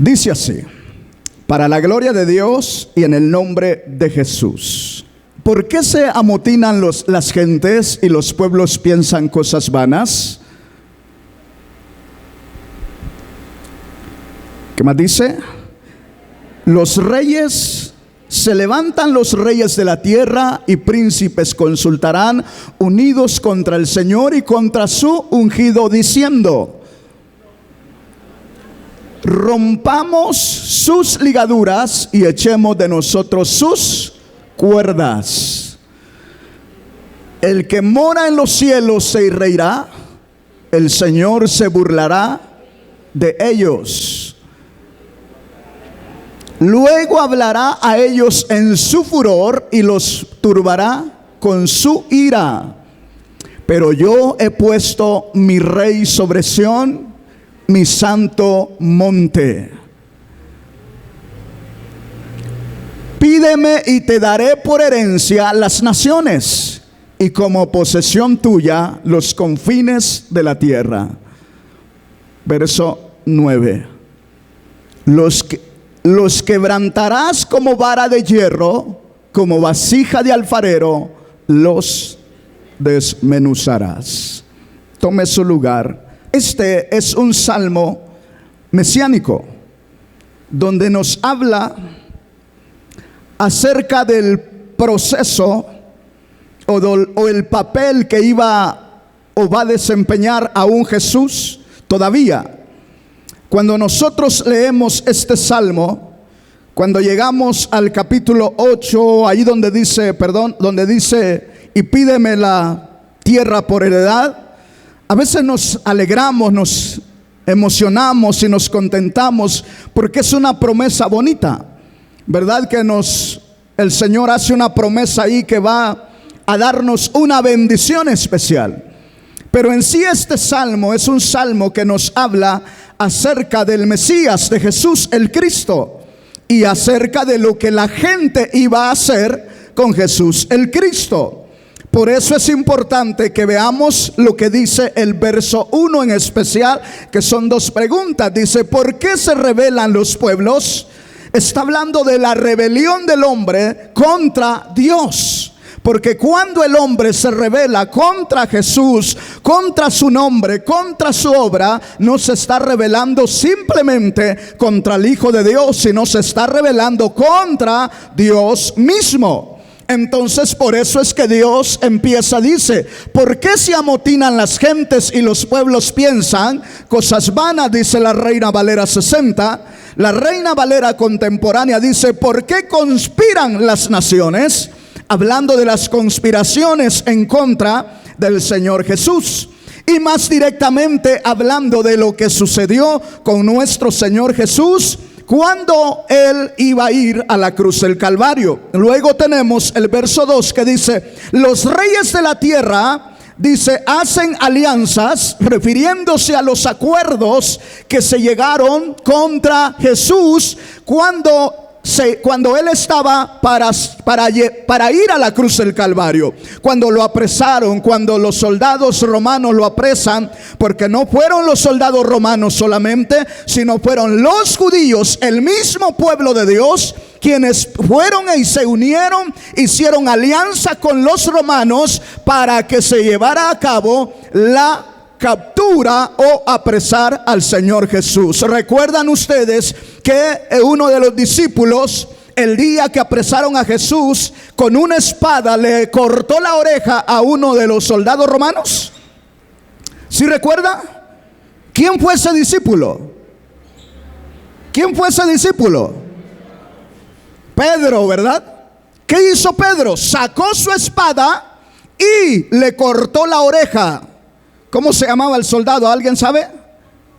Dice así: para la gloria de Dios y en el nombre de Jesús. ¿Por qué se amotinan las gentes y los pueblos piensan cosas vanas? ¿Qué más dice? Se levantan los reyes de la tierra y príncipes consultarán, unidos contra el Señor y contra su ungido, diciendo: rompamos sus ligaduras y echemos de nosotros sus cuerdas. El que mora en los cielos se reirá, el Señor se burlará de ellos. Luego hablará a ellos en su furor y los turbará con su ira. Pero yo he puesto mi rey sobre Sión, mi santo monte. Pídeme y te daré por herencia las naciones, y como posesión tuya los confines de la tierra. Verso 9. Los quebrantarás como vara de hierro, como vasija de alfarero, los desmenuzarás. Tome su lugar. Este es un salmo mesiánico, donde nos habla acerca del proceso o el papel que iba o va a desempeñar aún Jesús todavía. Cuando nosotros leemos este salmo, cuando llegamos al capítulo 8, ahí donde dice, y pídeme la tierra por heredad, a veces nos alegramos, nos emocionamos y nos contentamos porque es una promesa bonita, ¿verdad? Que el Señor hace una promesa ahí que va a darnos una bendición especial. Pero en sí este salmo es un salmo que nos habla acerca del Mesías, de Jesús el Cristo, y acerca de lo que la gente iba a hacer con Jesús el Cristo. Por eso es importante que veamos lo que dice el verso 1 en especial, que son dos preguntas. Dice: ¿por qué se rebelan los pueblos? Está hablando de la rebelión del hombre contra Dios. Porque cuando el hombre se rebela contra Jesús, contra su nombre, contra su obra, no se está rebelando simplemente contra el Hijo de Dios, sino se está rebelando contra Dios mismo. Entonces por eso es que Dios dice: ¿por qué se amotinan las gentes y los pueblos piensan cosas vanas? Dice la Reina Valera 60. La Reina Valera contemporánea dice: ¿por qué conspiran las naciones? Hablando de las conspiraciones en contra del Señor Jesús. Y más directamente hablando de lo que sucedió con nuestro Señor Jesús cuando Él iba a ir a la cruz del Calvario. Luego tenemos el verso 2 que dice: los reyes de la tierra, dice, hacen alianzas, refiriéndose a los acuerdos que se llegaron contra Jesús cuando Él estaba para ir a la cruz del Calvario. Cuando lo apresaron, cuando los soldados romanos lo apresan, porque no fueron los soldados romanos solamente, sino fueron los judíos, el mismo pueblo de Dios, quienes fueron y se unieron, hicieron alianza con los romanos para que se llevara a cabo la captura o apresar al Señor Jesús. ¿Recuerdan ustedes que uno de los discípulos, el día que apresaron a Jesús, con una espada le cortó la oreja a uno de los soldados romanos? ¿Sí recuerda? ¿Quién fue ese discípulo? ¿Quién fue ese discípulo? Pedro, ¿verdad? ¿Qué hizo Pedro? Sacó su espada y le cortó la oreja. ¿Cómo se llamaba el soldado? ¿Alguien sabe?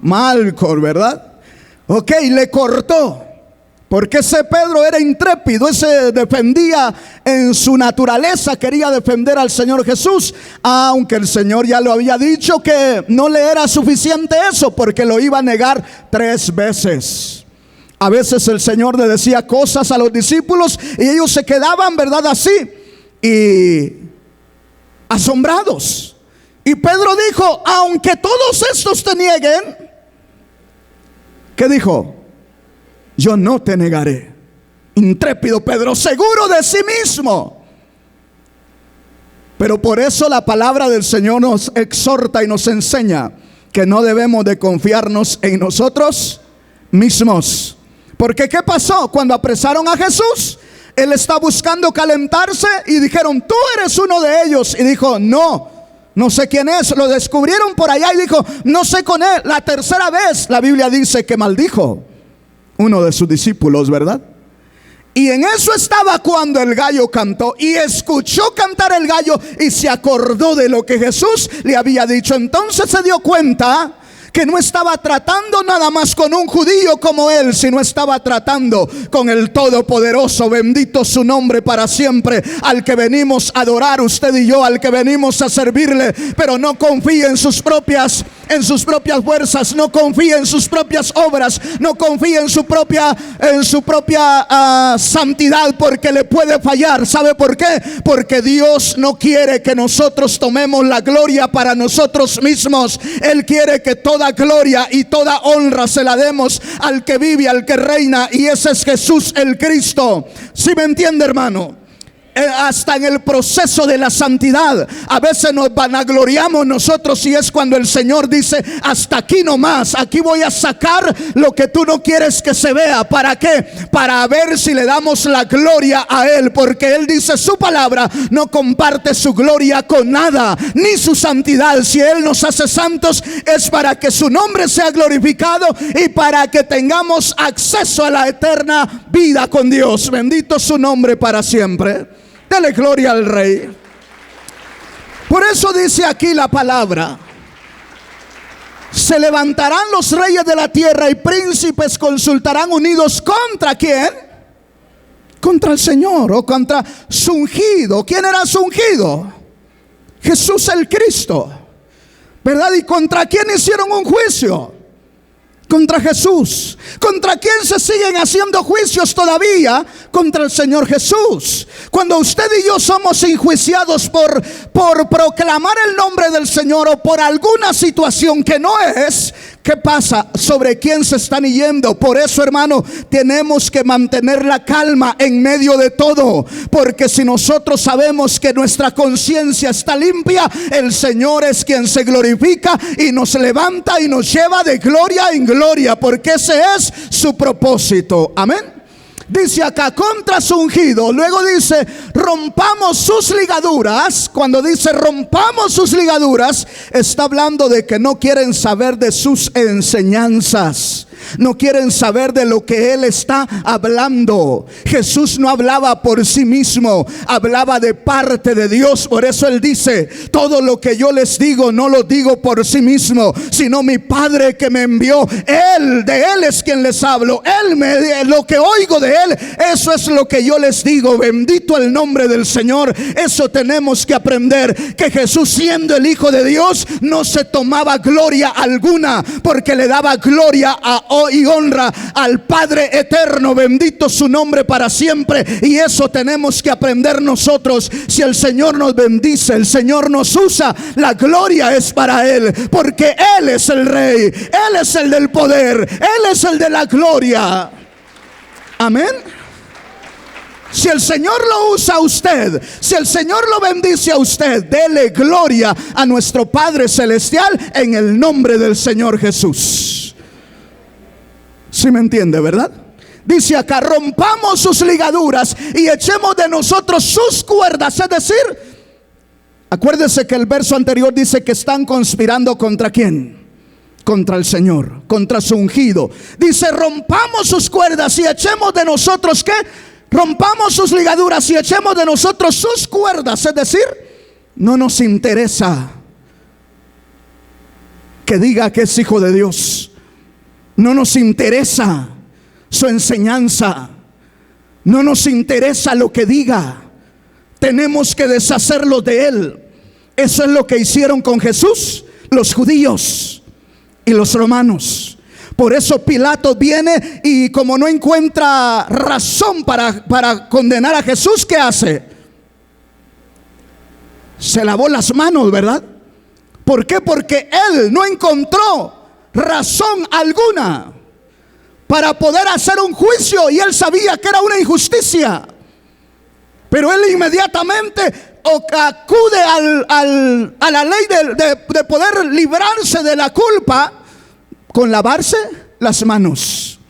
Malco, ¿verdad? Ok, le cortó. Porque ese Pedro era intrépido, ese defendía en su naturaleza, quería defender al Señor Jesús, aunque el Señor ya lo había dicho que no le era suficiente eso, porque lo iba a negar 3 veces. A veces el Señor le decía cosas a los discípulos y ellos se quedaban, ¿verdad? Así y asombrados. Y Pedro dijo: aunque todos estos te nieguen, ¿qué dijo? yo no te negaré. Intrépido Pedro, seguro de sí mismo. Pero por eso la palabra del Señor nos exhorta y nos enseña que no debemos de confiarnos en nosotros mismos. Porque ¿qué pasó? Cuando apresaron a Jesús, Él está buscando calentarse y dijeron, tú eres uno de ellos. Y dijo, no sé quién es. Lo descubrieron por allá y dijo, no sé con él. La tercera vez la Biblia dice que maldijo uno de sus discípulos, ¿verdad? Y en eso estaba cuando el gallo cantó, y escuchó cantar el gallo y se acordó de lo que Jesús le había dicho. Entonces se dio cuenta que no estaba tratando nada más con un judío como él, sino estaba tratando con el Todopoderoso. Bendito su nombre para siempre, al que venimos a adorar usted y yo, al que venimos a servirle. Pero no confíe en sus propias fuerzas, no confíe en sus propias obras, no confíe en su propia santidad, porque le puede fallar. ¿Sabe por qué? Porque Dios no quiere que nosotros tomemos la gloria para nosotros mismos. Él quiere que toda gloria y toda honra se la demos al que vive, al que reina, y ese es Jesús el Cristo. ¿Sí me entiende, hermano? Hasta en el proceso de la santidad a veces nos vanagloriamos nosotros, y es cuando el Señor dice, hasta aquí nomás, aquí voy a sacar lo que tú no quieres que se vea. ¿Para qué? Para ver si le damos la gloria a Él, porque Él dice, su palabra no comparte su gloria con nada, ni su santidad. Si Él nos hace santos es para que su nombre sea glorificado y para que tengamos acceso a la eterna vida con Dios. Bendito su nombre para siempre. Dele gloria al Rey. Por eso dice aquí la palabra: se levantarán los reyes de la tierra y príncipes consultarán unidos ¿contra quién? Contra el Señor, o contra su ungido. ¿Quién era su ungido? Jesús el Cristo, ¿verdad? ¿Y contra quién hicieron un juicio? Contra Jesús. ¿Contra quién se siguen haciendo juicios todavía? Contra el Señor Jesús. Cuando usted y yo somos enjuiciados por proclamar el nombre del Señor, o por alguna situación que no es, ¿qué pasa? ¿Sobre quién se están yendo? Por eso, hermano, tenemos que mantener la calma en medio de todo, porque si nosotros sabemos que nuestra conciencia está limpia, el Señor es quien se glorifica y nos levanta y nos lleva de gloria en gloria, porque ese es su propósito. Amén. Dice acá, contra su ungido. Luego dice, rompamos sus ligaduras. Cuando dice rompamos sus ligaduras, está hablando de que no quieren saber de sus enseñanzas, no quieren saber de lo que Él está hablando. Jesús no hablaba por sí mismo, hablaba de parte de Dios. Por eso Él dice, todo lo que yo les digo no lo digo por sí mismo, sino mi Padre que me envió, de Él es quien les hablo. Lo que oigo de Él, eso es lo que yo les digo. Bendito el nombre del Señor. Eso tenemos que aprender, que Jesús, siendo el Hijo de Dios, no se tomaba gloria alguna, porque le daba gloria y honra al Padre eterno. Bendito su nombre para siempre. Y eso tenemos que aprender nosotros. Si el Señor nos bendice, el Señor nos usa, la gloria es para Él, porque Él es el Rey, Él es el del poder, Él es el de la gloria. Amén. Si el Señor lo usa a usted, si el Señor lo bendice a usted, dele gloria a nuestro Padre Celestial en el nombre del Señor Jesús. ¿Sí me entiende, verdad? Dice acá, rompamos sus ligaduras y echemos de nosotros sus cuerdas. Es decir, acuérdese que el verso anterior dice que están conspirando ¿contra quién? Contra el Señor, contra su ungido. Dice, rompamos sus cuerdas y echemos de nosotros ¿qué? Rompamos sus ligaduras y echemos de nosotros sus cuerdas. Es decir, no nos interesa que diga que es hijo de Dios. No nos interesa su enseñanza. No nos interesa lo que diga. Tenemos que deshacerlo de Él. Eso es lo que hicieron con Jesús los judíos y los romanos. Por eso Pilato viene y como no encuentra razón para condenar a Jesús, ¿qué hace? Se lavó las manos, ¿verdad? ¿Por qué? Porque él no encontró razón alguna para poder hacer un juicio, y él sabía que era una injusticia. Pero él inmediatamente acude a la ley de poder librarse de la culpa con lavarse las manos.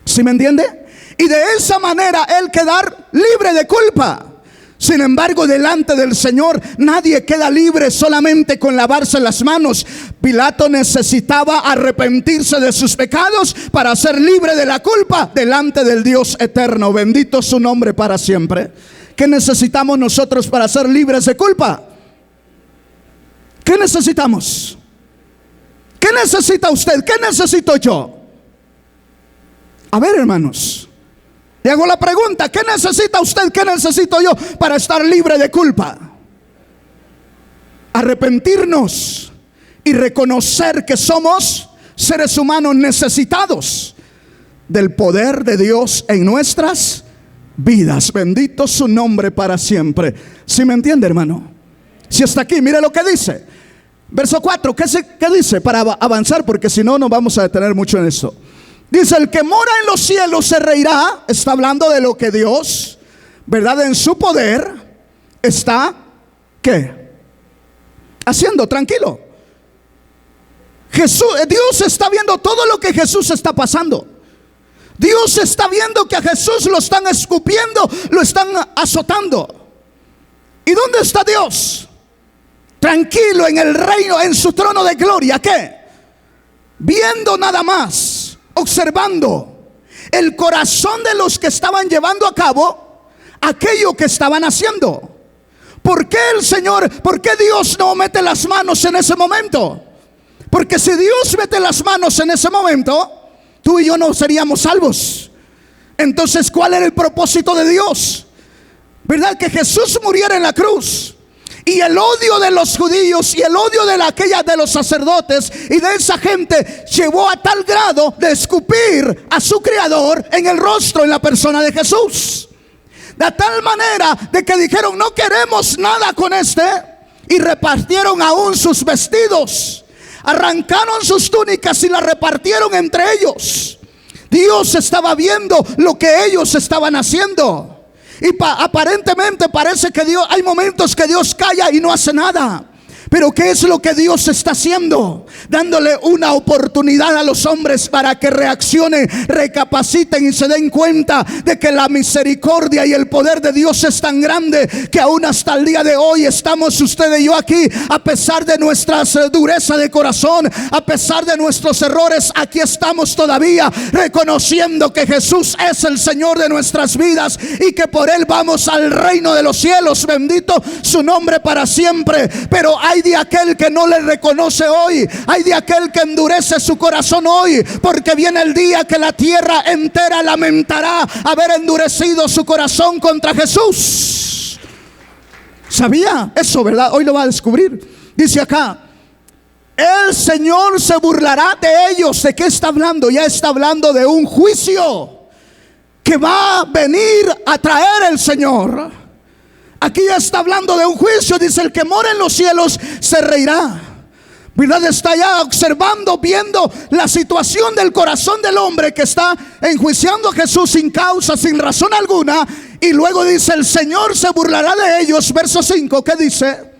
¿Sí me entiende? Y de esa manera él quedar libre de culpa. Sin embargo, delante del Señor nadie queda libre solamente con lavarse las manos. Pilato necesitaba arrepentirse de sus pecados para ser libre de la culpa delante del Dios eterno. Bendito su nombre para siempre. ¿Qué necesitamos nosotros para ser libres de culpa? ¿Qué necesitamos? ¿Qué necesita usted? ¿Qué necesito yo? A ver, hermanos, le hago la pregunta: ¿qué necesita usted? ¿Qué necesito yo para estar libre de culpa? Arrepentirnos y reconocer que somos seres humanos necesitados del poder de Dios en nuestras vidas. Bendito su nombre para siempre. ¿Sí me entiende, hermano? Si está aquí, mire lo que dice. Verso 4, ¿qué dice? Para avanzar, porque si no, no vamos a detener mucho en esto. Dice: el que mora en los cielos se reirá. Está hablando de lo que Dios, ¿verdad?, en su poder está, ¿qué? Haciendo, tranquilo. Dios está viendo todo lo que Jesús está pasando. Dios está viendo que a Jesús lo están escupiendo, lo están azotando. ¿Y dónde está Dios? Tranquilo en el reino, en su trono de gloria. ¿Qué? Viendo nada más, observando el corazón de los que estaban llevando a cabo aquello que estaban haciendo. ¿Por qué el Señor, por qué Dios no mete las manos en ese momento? Porque si Dios mete las manos en ese momento, tú y yo no seríamos salvos. Entonces, ¿cuál era el propósito de Dios? ¿Verdad? Que Jesús muriera en la cruz. Y el odio de los judíos y el odio de de los sacerdotes y de esa gente llevó a tal grado de escupir a su Creador en el rostro, en la persona de Jesús. De tal manera de que dijeron: no queremos nada con este. Y repartieron aún sus vestidos. Arrancaron sus túnicas y las repartieron entre ellos. Dios estaba viendo lo que ellos estaban haciendo. Y aparentemente parece que Dios, hay momentos que Dios calla y no hace nada. Pero ¿qué es lo que Dios está haciendo? Dándole una oportunidad a los hombres para que reaccionen, recapaciten y se den cuenta de que la misericordia y el poder de Dios es tan grande que aún hasta el día de hoy estamos usted y yo aquí, a pesar de nuestras dureza de corazón, a pesar de nuestros errores. Aquí estamos todavía reconociendo que Jesús es el Señor de nuestras vidas y que por Él vamos al reino de los cielos. Bendito su nombre para siempre. Pero hay de aquel que no le reconoce hoy, hay de aquel que endurece su corazón hoy, porque viene el día que la tierra entera lamentará haber endurecido su corazón contra Jesús. ¿Sabía eso, verdad? Hoy lo va a descubrir. Dice acá: el Señor se burlará de ellos. ¿De qué está hablando? Ya está hablando de un juicio que va a venir a traer el Señor. Aquí ya está hablando de un juicio. Dice: el que mora en los cielos se reirá. ¿Verdad? Está ya observando, viendo la situación del corazón del hombre que está enjuiciando a Jesús sin causa, sin razón alguna. Y luego dice: el Señor se burlará de ellos. Verso 5, ¿qué dice?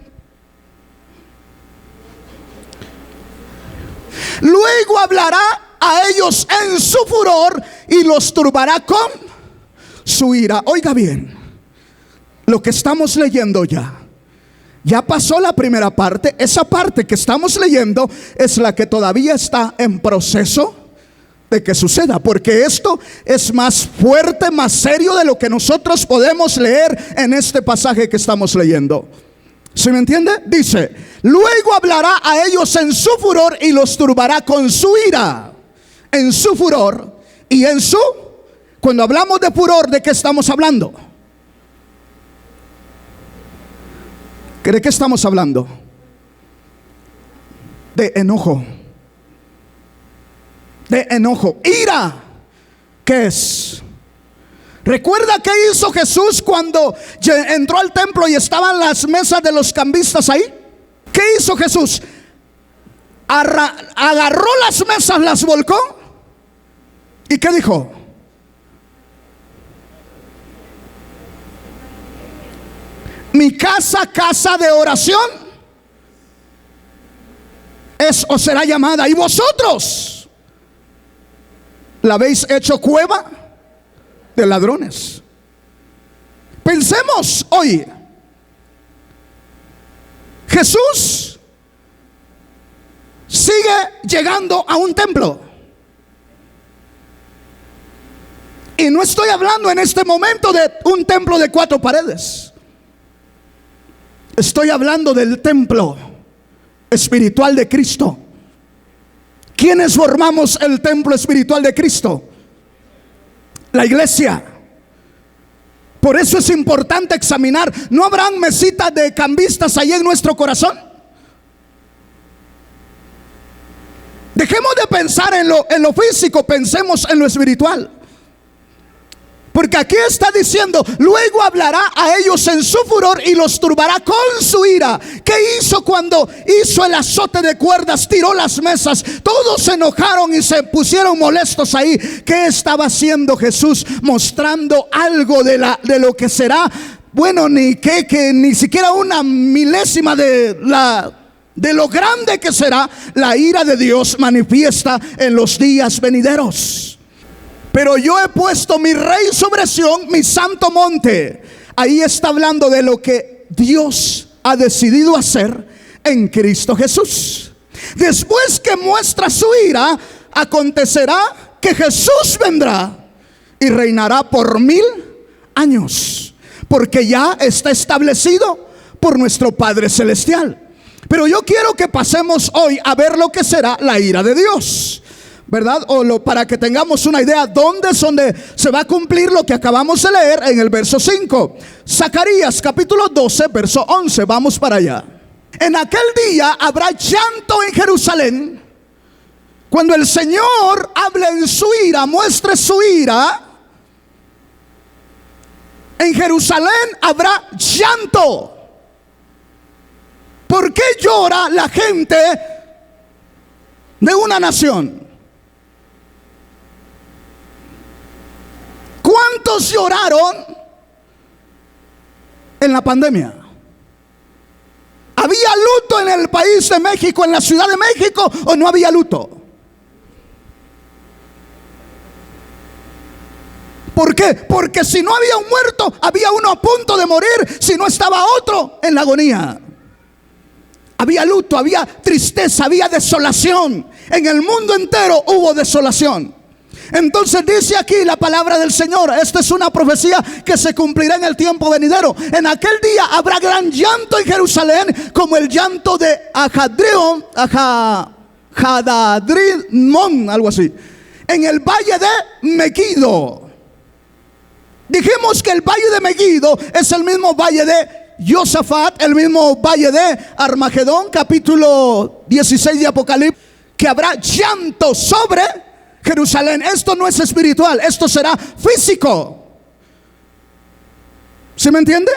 Luego hablará a ellos en su furor y los turbará con su ira. Oiga bien, lo que estamos leyendo ya pasó la primera parte. Esa parte que estamos leyendo es la que todavía está en proceso de que suceda, porque esto es más fuerte, más serio de lo que nosotros podemos leer en este pasaje que estamos leyendo. ¿Sí me entiende? Dice: luego hablará a ellos en su furor y los turbará con su ira. En su furor y en su... Cuando hablamos de furor, ¿de qué estamos hablando? ¿De qué estamos hablando? De enojo. De enojo. Ira. ¿Qué es? ¿Recuerda qué hizo Jesús cuando entró al templo y estaban las mesas de los cambistas ahí? ¿Qué hizo Jesús? Agarró las mesas, las volcó ¿Y qué dijo? Mi casa, casa de oración es o será llamada, y vosotros la habéis hecho cueva de ladrones. Pensemos hoy, Jesús sigue llegando a un templo. Y no estoy hablando en este momento de un templo de 4 paredes. Estoy hablando del templo espiritual de Cristo. ¿Quiénes formamos el templo espiritual de Cristo? La iglesia. Por eso es importante examinar. ¿No habrán mesitas de cambistas ahí en nuestro corazón? Dejemos de pensar en lo físico, pensemos en lo espiritual. Porque aquí está diciendo, luego hablará a ellos en su furor y los turbará con su ira. ¿Qué hizo cuando hizo el azote de cuerdas? Tiró las mesas. Todos se enojaron y se pusieron molestos ahí. ¿Qué estaba haciendo Jesús? Mostrando algo de lo que será. Bueno, que ni siquiera una milésima de lo grande que será la ira de Dios manifiesta en los días venideros. Pero yo he puesto mi rey sobre Sión, mi santo monte. Ahí está hablando de lo que Dios ha decidido hacer en Cristo Jesús. Después que muestra su ira, acontecerá que Jesús vendrá y reinará por 1000 años, porque ya está establecido por nuestro Padre Celestial. Pero yo quiero que pasemos hoy a ver lo que será la ira de Dios, ¿verdad? Para que tengamos una idea dónde se va a cumplir lo que acabamos de leer en el verso 5. Zacarías capítulo 12, verso 11. Vamos para allá. En aquel día habrá llanto en Jerusalén. Cuando el Señor hable en su ira, muestre su ira, en Jerusalén habrá llanto. ¿Por qué llora la gente de una nación? ¿Cuántos lloraron en la pandemia? ¿Había luto en el país de México, en la Ciudad de México, o no había luto? ¿Por qué? Porque si no había un muerto, había uno a punto de morir, si no estaba otro en la agonía. Había luto, había tristeza, había desolación. En el mundo entero hubo desolación. Entonces dice aquí la palabra del Señor, esta es una profecía que se cumplirá en el tiempo venidero. En aquel día habrá gran llanto en Jerusalén, como el llanto de Hadadrimón, algo así, en el valle de Megiddo. Dijimos que el valle de Megiddo es el mismo valle de Josafat, el mismo valle de Armagedón, capítulo 16 de Apocalipsis, que habrá llanto sobre Jerusalén. Esto no es espiritual, esto será físico. ¿Sí me entiende?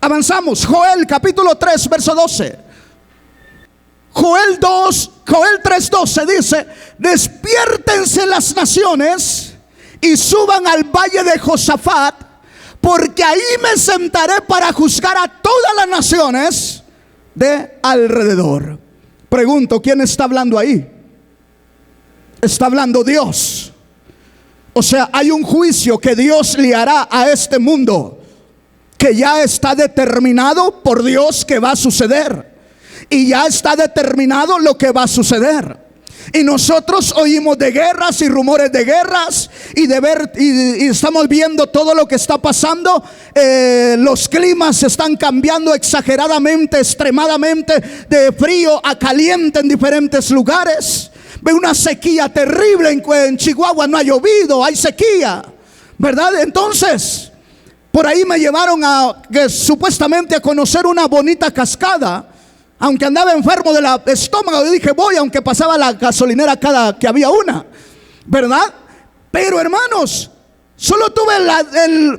Avanzamos. Joel capítulo 3 verso 12. Joel 3:12 dice: despiértense las naciones y suban al valle de Josafat, porque ahí me sentaré para juzgar a todas las naciones de alrededor. Pregunto, ¿quién está hablando ahí? Está hablando Dios. O sea, hay un juicio que Dios le hará a este mundo, que ya está determinado por Dios que va a suceder. Y ya está determinado lo que va a suceder. Y nosotros oímos de guerras y rumores de guerras y estamos viendo todo lo que está pasando. Los climas están cambiando exageradamente, extremadamente, de frío a caliente en diferentes lugares. Ve una sequía terrible en Chihuahua, no ha llovido, hay sequía, ¿verdad? Entonces, por ahí me llevaron supuestamente a conocer una bonita cascada. Aunque andaba enfermo del estómago, yo dije voy, aunque pasaba la gasolinera cada que había una, ¿verdad? Pero hermanos, solo tuve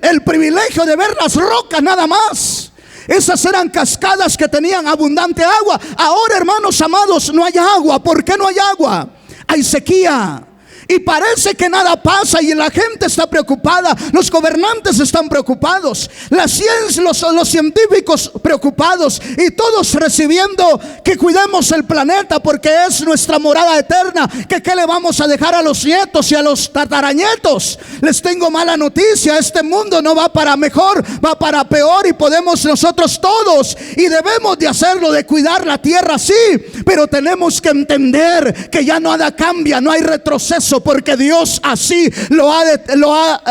el privilegio de ver las rocas nada más. Esas eran cascadas que tenían abundante agua. Ahora, hermanos amados, no hay agua. ¿Por qué no hay agua? Hay sequía. Y parece que nada pasa y la gente está preocupada, los gobernantes están preocupados, la ciencia, los científicos preocupados, y todos recibiendo que cuidemos el planeta porque es nuestra morada eterna, que qué le vamos a dejar a los nietos y a los tataranietos. Les tengo mala noticia, este mundo no va para mejor, va para peor, y podemos nosotros todos, y debemos de hacerlo, de cuidar la tierra, sí, pero tenemos que entender que ya nada cambia, no hay retroceso, porque Dios así lo ha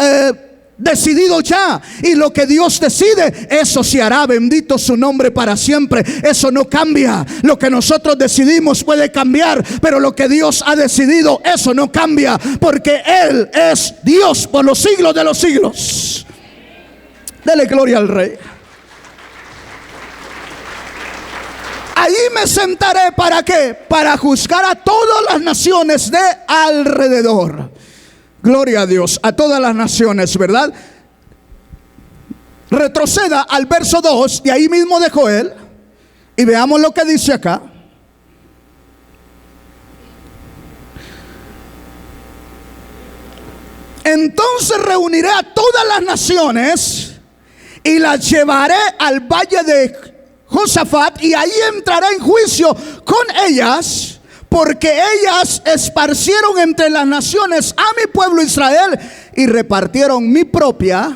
decidido ya, y lo que Dios decide, eso se hará. Bendito su nombre para siempre. Eso no cambia. Lo que nosotros decidimos puede cambiar, pero lo que Dios ha decidido, eso no cambia, porque Él es Dios por los siglos de los siglos. Dele gloria al Rey. Ahí me sentaré, ¿para qué? Para juzgar a todas las naciones de alrededor. Gloria a Dios, a todas las naciones, ¿verdad? Retroceda al verso 2, y ahí mismo de Joel, y veamos lo que dice acá. Entonces reuniré a todas las naciones y las llevaré al valle de Josafat, y ahí entraré en juicio con ellas, porque ellas esparcieron entre las naciones a mi pueblo Israel y repartieron mi propia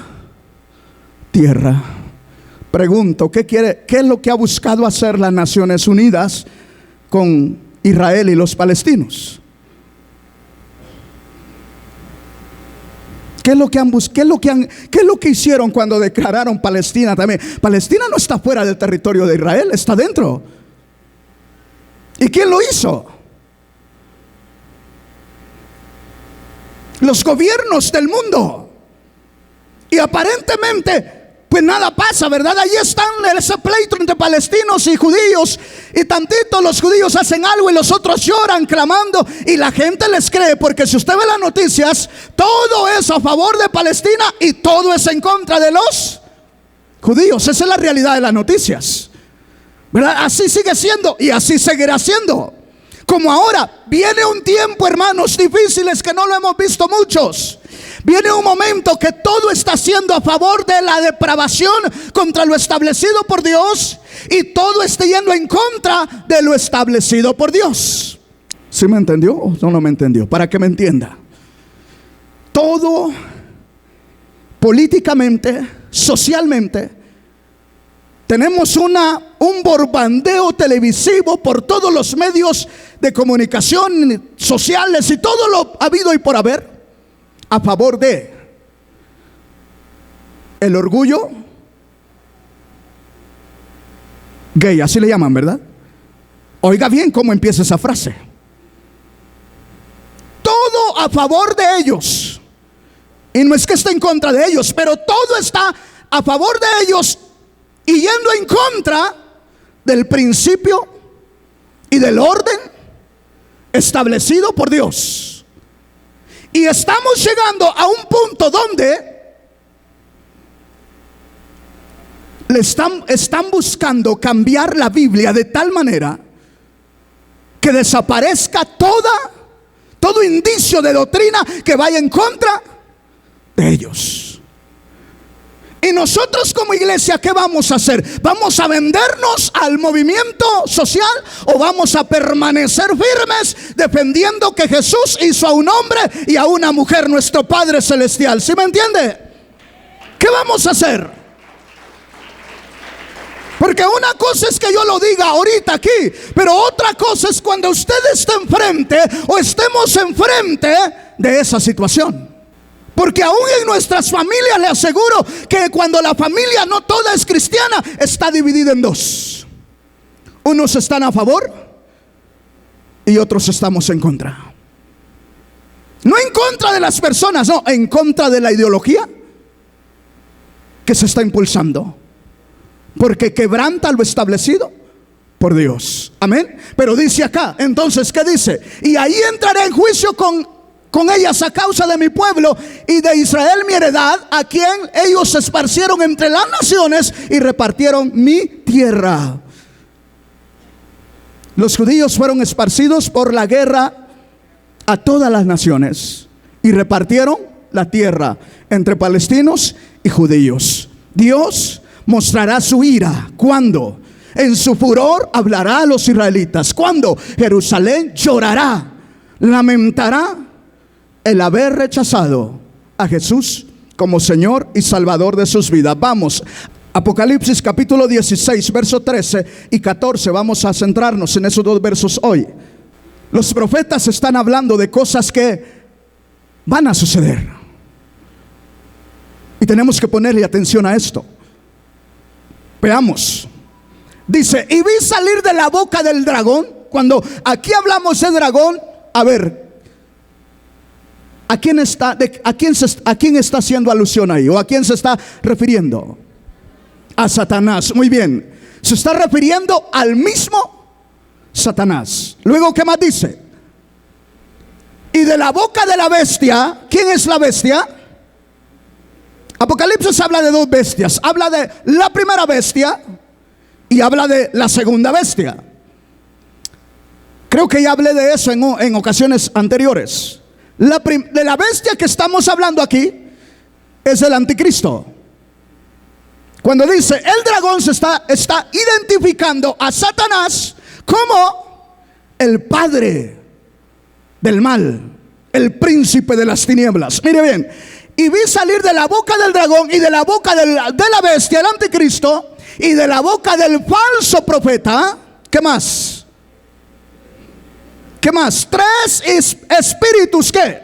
tierra. Pregunto, ¿qué es lo que ha buscado hacer las Naciones Unidas con Israel y los palestinos? ¿Qué es lo que han buscado? ¿Qué es lo que hicieron cuando declararon Palestina también? Palestina no está fuera del territorio de Israel, está dentro. ¿Y quién lo hizo? Los gobiernos del mundo. Y aparentemente pues nada pasa, ¿verdad? Ahí están ese pleito entre palestinos y judíos, y tantito los judíos hacen algo y los otros lloran clamando, y la gente les cree, porque si usted ve las noticias, todo es a favor de Palestina y todo es en contra de los judíos. Esa es la realidad de las noticias, ¿verdad? Así sigue siendo y así seguirá siendo. Como ahora viene un tiempo, hermanos, difíciles que no lo hemos visto muchos. Viene un momento que todo está siendo a favor de la depravación contra lo establecido por Dios, y todo está yendo en contra de lo establecido por Dios. ¿Sí me entendió o no me entendió? Para que me entienda. Todo políticamente, socialmente, tenemos un bombardeo televisivo por todos los medios de comunicación sociales y todo lo habido y por haber a favor de el orgullo gay, así le llaman, ¿verdad? Oiga bien cómo empieza esa frase. Todo a favor de ellos. Y no es que esté en contra de ellos, pero todo está a favor de ellos y yendo en contra del principio y del orden establecido por Dios. Y estamos llegando a un punto donde están buscando cambiar la Biblia de tal manera que desaparezca todo indicio de doctrina que vaya en contra de ellos. Y nosotros como iglesia, ¿qué vamos a hacer? ¿Vamos a vendernos al movimiento social o vamos a permanecer firmes defendiendo que Jesús hizo a un hombre y a una mujer nuestro Padre Celestial? ¿Sí me entiende? ¿Qué vamos a hacer? Porque una cosa es que yo lo diga ahorita aquí, pero otra cosa es cuando usted esté enfrente o estemos enfrente de esa situación. Porque aún en nuestras familias le aseguro que cuando la familia no toda es cristiana, está dividida en dos. Unos están a favor y otros estamos en contra. No en contra de las personas, no, en contra de la ideología que se está impulsando, porque quebranta lo establecido por Dios. Amén. Pero dice acá, entonces, ¿qué dice? Y ahí entraré en juicio con ellas a causa de mi pueblo y de Israel mi heredad, a quien ellos esparcieron entre las naciones y repartieron mi tierra. Los judíos fueron esparcidos por la guerra a todas las naciones y repartieron la tierra entre palestinos y judíos. Dios mostrará su ira. ¿Cuándo? En su furor hablará a los israelitas. ¿Cuándo? Jerusalén llorará, lamentará el haber rechazado a Jesús como Señor y Salvador de sus vidas. Vamos, Apocalipsis capítulo 16, verso 13 y 14. Vamos a centrarnos en esos dos versos hoy. Los profetas están hablando de cosas que van a suceder, y tenemos que ponerle atención a esto. Veamos. Dice: y vi salir de la boca del dragón. Cuando aquí hablamos de dragón, a ver, ¿a quién está haciendo alusión ahí? ¿O a quién se está refiriendo? A Satanás. Muy bien. Se está refiriendo al mismo Satanás. Luego, ¿qué más dice? Y de la boca de la bestia. ¿Quién es la bestia? Apocalipsis habla de dos bestias. Habla de la primera bestia y habla de la segunda bestia. Creo que ya hablé de eso en ocasiones anteriores. De la bestia que estamos hablando aquí es el anticristo. Cuando dice el dragón, se está identificando a Satanás como el padre del mal, el príncipe de las tinieblas. Mire bien: y vi salir de la boca del dragón y de la boca de la bestia, el anticristo, y de la boca del falso profeta. ¿Qué más? ¿Qué más? Tres espíritus, ¿qué?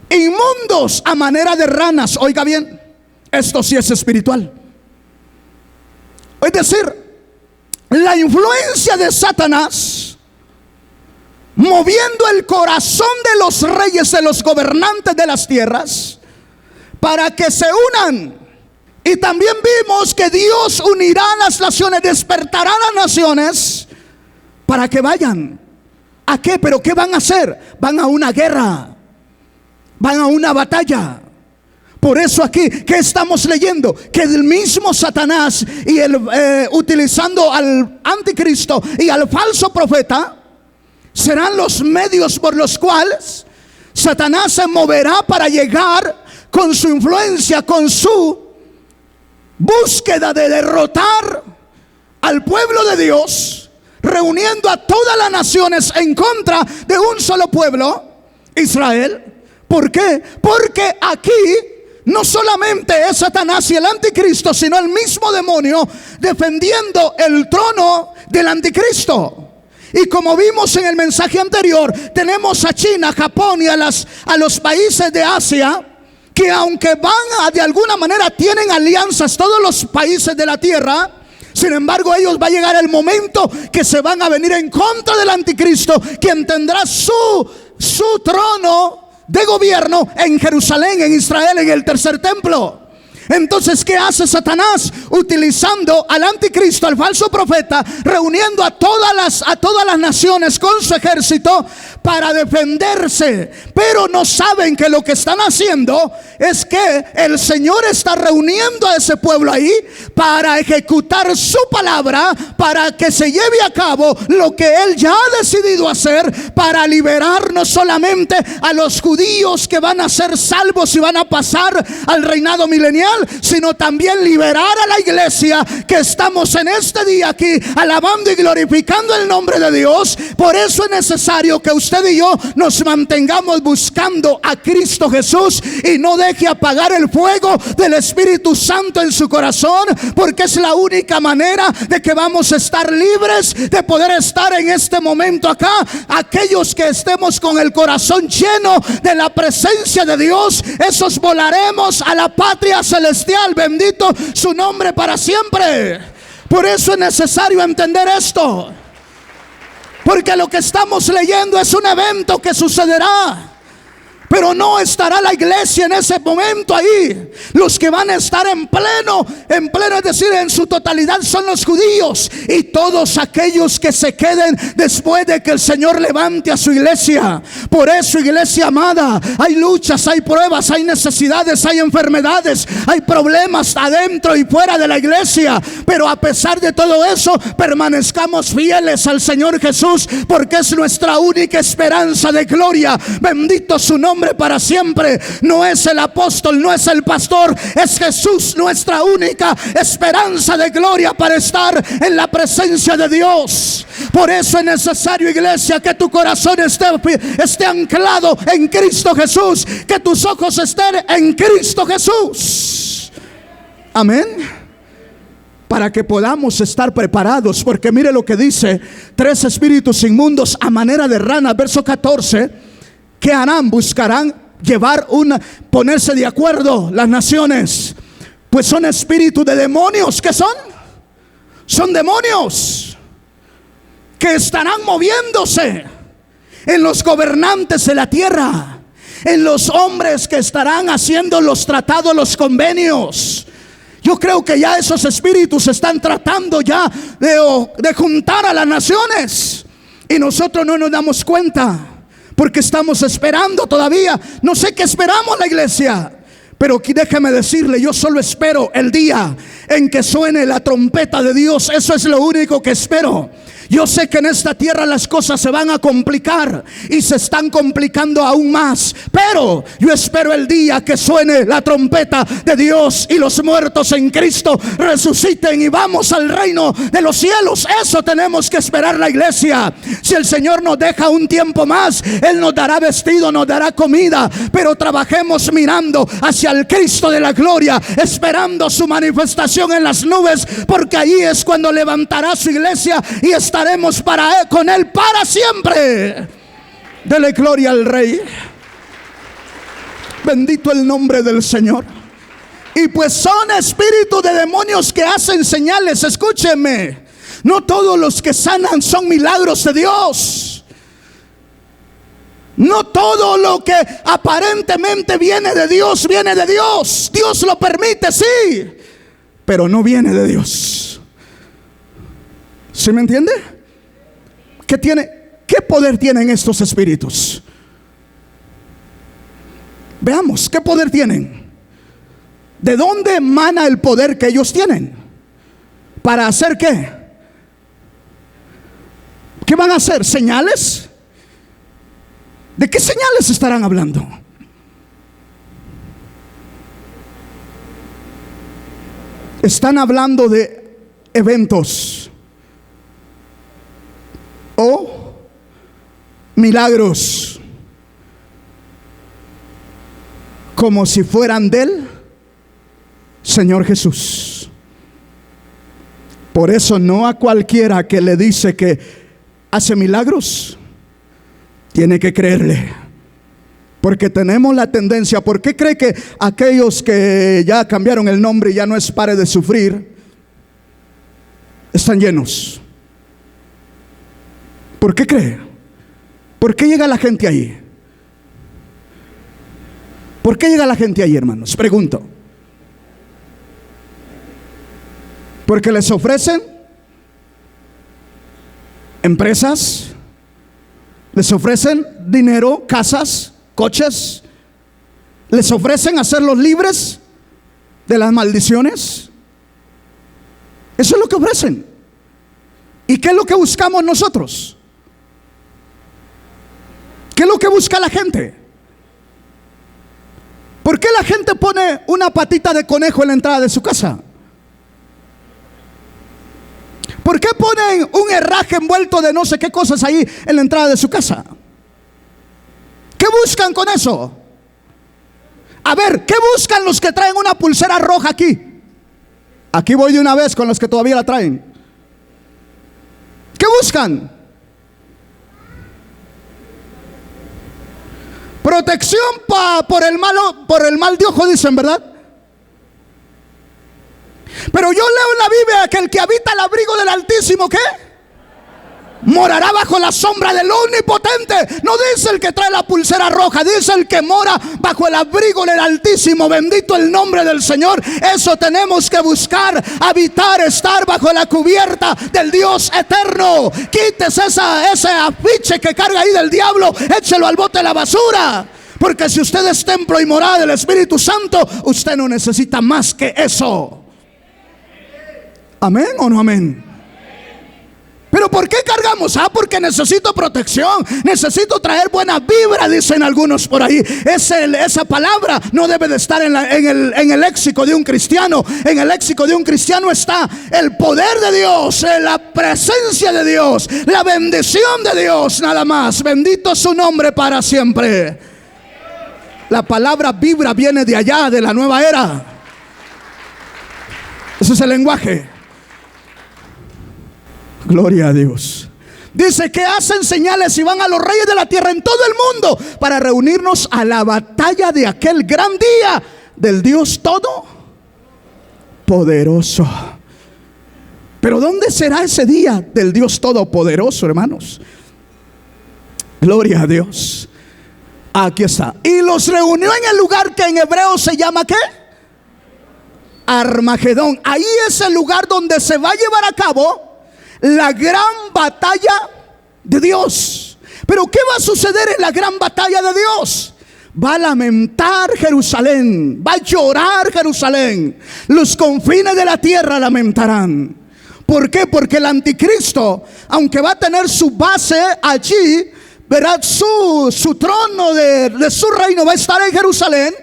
Inmundos a manera de ranas. Oiga bien, esto sí es espiritual. Es decir, la influencia de Satanás moviendo el corazón de los reyes, de los gobernantes de las tierras, para que se unan. Y también vimos que Dios unirá a las naciones, despertará a las naciones para que vayan. ¿A qué? ¿Pero qué van a hacer? Van a una guerra, van a una batalla. Por eso aquí, ¿qué estamos leyendo? Que el mismo Satanás y utilizando al anticristo y al falso profeta serán los medios por los cuales Satanás se moverá para llegar con su influencia, con su búsqueda de derrotar al pueblo de Dios, reuniendo a todas las naciones en contra de un solo pueblo, Israel. ¿Por qué? Porque aquí no solamente es Satanás y el anticristo, sino el mismo demonio defendiendo el trono del anticristo. Y como vimos en el mensaje anterior, tenemos a China, Japón y a los países de Asia, que aunque de alguna manera tienen alianzas, todos los países de la tierra, sin embargo ellos va a llegar el momento que se van a venir en contra del anticristo, quien tendrá su trono de gobierno en Jerusalén, en Israel, en el tercer templo. Entonces, ¿qué hace Satanás? Utilizando al anticristo, al falso profeta, reuniendo a todas las naciones con su ejército para defenderse. Pero no saben que lo que están haciendo es que el Señor está reuniendo a ese pueblo ahí para ejecutar su palabra, para que se lleve a cabo lo que Él ya ha decidido hacer, para liberar no solamente a los judíos que van a ser salvos y van a pasar al reinado milenial, sino también liberar a la iglesia que estamos en este día aquí alabando y glorificando el nombre de Dios. Por eso es necesario que usted y yo nos mantengamos buscando a Cristo Jesús y no deje apagar el fuego del Espíritu Santo en su corazón, porque es la única manera de que vamos a estar libres de poder estar en este momento acá. Aquellos que estemos con el corazón lleno de la presencia de Dios, esos volaremos a la patria celestial. Bendito su nombre para siempre. Por eso es necesario entender esto, porque lo que estamos leyendo es un evento que sucederá. Pero no estará la iglesia en ese momento ahí. Los que van a estar en pleno, es decir, en su totalidad, son los judíos y todos aquellos que se queden después de que el Señor levante a su iglesia. Por eso, iglesia amada, hay luchas, hay pruebas, hay necesidades, hay enfermedades, hay problemas adentro y fuera de la iglesia. Pero a pesar de todo eso, permanezcamos fieles al Señor Jesús, porque es nuestra única esperanza de gloria. Bendito su nombre para siempre. No es el apóstol, no es el pastor, es Jesús, nuestra única esperanza de gloria para estar en la presencia de Dios. Por eso es necesario, iglesia, que tu corazón esté anclado en Cristo Jesús, que tus ojos estén en Cristo Jesús. Amén. Para que podamos estar preparados, porque mire lo que dice: 3 espíritus inmundos a manera de rana, verso 14. ¿Qué harán? Buscarán ponerse de acuerdo las naciones, pues son espíritus de demonios. ¿Qué son? Son demonios que estarán moviéndose en los gobernantes de la tierra, en los hombres que estarán haciendo los tratados, los convenios. Yo creo que ya esos espíritus están tratando ya de juntar a las naciones, y nosotros no nos damos cuenta, porque estamos esperando todavía. No sé qué esperamos la iglesia, pero déjeme decirle, yo solo espero el día en que suene la trompeta de Dios. Eso es lo único que espero. Yo sé que en esta tierra las cosas se van a complicar y se están complicando aún más, pero yo espero el día que suene la trompeta de Dios y los muertos en Cristo resuciten y vamos al reino de los cielos. Eso tenemos que esperar la iglesia. Si el Señor nos deja un tiempo más, Él nos dará vestido, nos dará comida, pero trabajemos mirando hacia el Cristo de la gloria, esperando su manifestación en las nubes, porque ahí es cuando levantará su iglesia y estaremos con Él para siempre. Dele gloria al Rey. Bendito el nombre del Señor. Y pues son espíritus de demonios que hacen señales. Escúcheme, no todos los que sanan son milagros de Dios. No todo lo que aparentemente viene de Dios, viene de Dios. Dios lo permite, sí, pero no viene de Dios. ¿Sí me entiende? ¿Qué poder tienen estos espíritus? Veamos, ¿qué poder tienen? ¿De dónde emana el poder que ellos tienen? ¿Para hacer qué? ¿Qué van a hacer? ¿Señales? ¿De qué señales estarán hablando? Están hablando de eventos o milagros, como si fueran del Señor Jesús. Por eso no a cualquiera que le dice que hace milagros tiene que creerle, porque tenemos la tendencia. ¿Por qué cree que aquellos que ya cambiaron el nombre y ya no es Pare de Sufrir están llenos? ¿Por qué cree? ¿Por qué llega la gente ahí? ¿Por qué llega la gente ahí, hermanos? Pregunto. Porque les ofrecen empresas, les ofrecen dinero, casas, coches, les ofrecen hacerlos libres de las maldiciones. Eso es lo que ofrecen. ¿Y qué es lo que buscamos nosotros? ¿Qué es lo que busca la gente? ¿Por qué la gente pone una patita de conejo en la entrada de su casa? ¿Por qué ponen un herraje envuelto de no sé qué cosas ahí en la entrada de su casa? ¿Qué buscan con eso? A ver, ¿qué buscan los que traen una pulsera roja aquí? Aquí voy de una vez con los que todavía la traen. ¿Qué buscan? Protección por el mal de ojo, dicen, ¿verdad? Pero yo leo en la Biblia que el que habita el abrigo del Altísimo, ¿qué? morará bajo la sombra del Omnipotente. No dice el que trae la pulsera roja, dice el que mora bajo el abrigo del Altísimo. Bendito el nombre del Señor. Eso tenemos que buscar, habitar, estar bajo la cubierta del Dios eterno. Quítese ese afiche que carga ahí del diablo, échelo al bote de la basura. Porque si usted es templo y morada del Espíritu Santo, usted no necesita más que eso. ¿Amén o no amén? ¿Pero por qué cargamos? Porque necesito protección, necesito traer buena vibra, dicen algunos por ahí. Esa palabra no debe de estar en el léxico de un cristiano. En el léxico de un cristiano está el poder de Dios, la presencia de Dios, la bendición de Dios, nada más. Bendito su nombre para siempre. La palabra vibra viene de allá, de la nueva era. Ese es el lenguaje. Gloria a Dios. Dice que hacen señales y van a los reyes de la tierra en todo el mundo para reunirnos a la batalla de aquel gran día del Dios Todopoderoso. Pero ¿dónde será ese día del Dios Todopoderoso, hermanos? Gloria a Dios. Aquí está. Y los reunió en el lugar que en hebreo se llama ¿qué? Armagedón. Ahí es el lugar donde se va a llevar a cabo la gran batalla de Dios. Pero ¿qué va a suceder en la gran batalla de Dios? Va a lamentar Jerusalén, va a llorar Jerusalén. Los confines de la tierra lamentarán. ¿Por qué? Porque el anticristo, aunque va a tener su base allí, verá su trono de su reino va a estar en Jerusalén.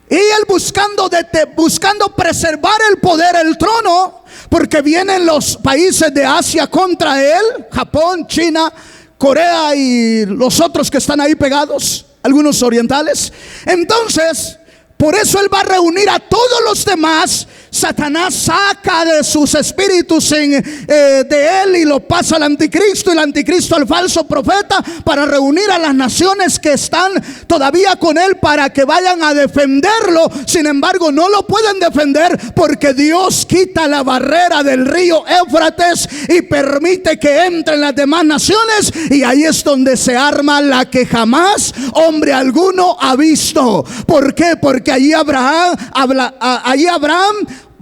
Y él buscando preservar el poder, el trono, porque vienen los países de Asia contra él, Japón, China, Corea y los otros que están ahí pegados, algunos orientales. Entonces, por eso él va a reunir a todos los demás. Satanás saca de sus espíritus de él y lo pasa al anticristo, y el anticristo al falso profeta, para reunir a las naciones que están todavía con él para que vayan a defenderlo. Sin embargo, no lo pueden defender porque Dios quita la barrera del río Éufrates y permite que entren las demás naciones, y ahí es donde se arma la que jamás hombre alguno ha visto. ¿Por qué? Porque allí Abraham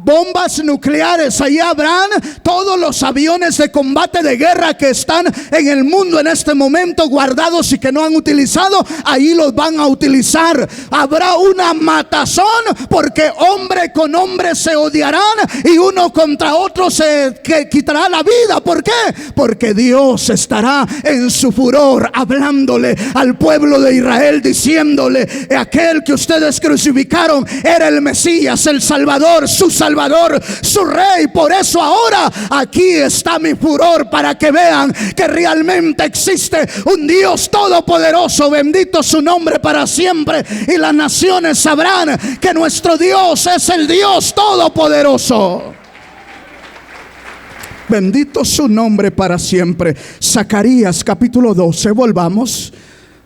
bombas nucleares, ahí habrán todos los aviones de combate de guerra que están en el mundo en este momento guardados y que no han utilizado, ahí los van a utilizar. Habrá una matazón porque hombre con hombre se odiarán y uno contra otro se quitará la vida. ¿Por qué? Porque Dios estará en su furor hablándole al pueblo de Israel, diciéndole: aquel que ustedes crucificaron era el Mesías, el Salvador, su Rey. Por eso ahora aquí está mi furor, para que vean que realmente existe un Dios todopoderoso. Bendito su nombre para siempre, y las naciones sabrán que nuestro Dios es el Dios todopoderoso. Bendito su nombre para siempre. Zacarías capítulo 12. Volvamos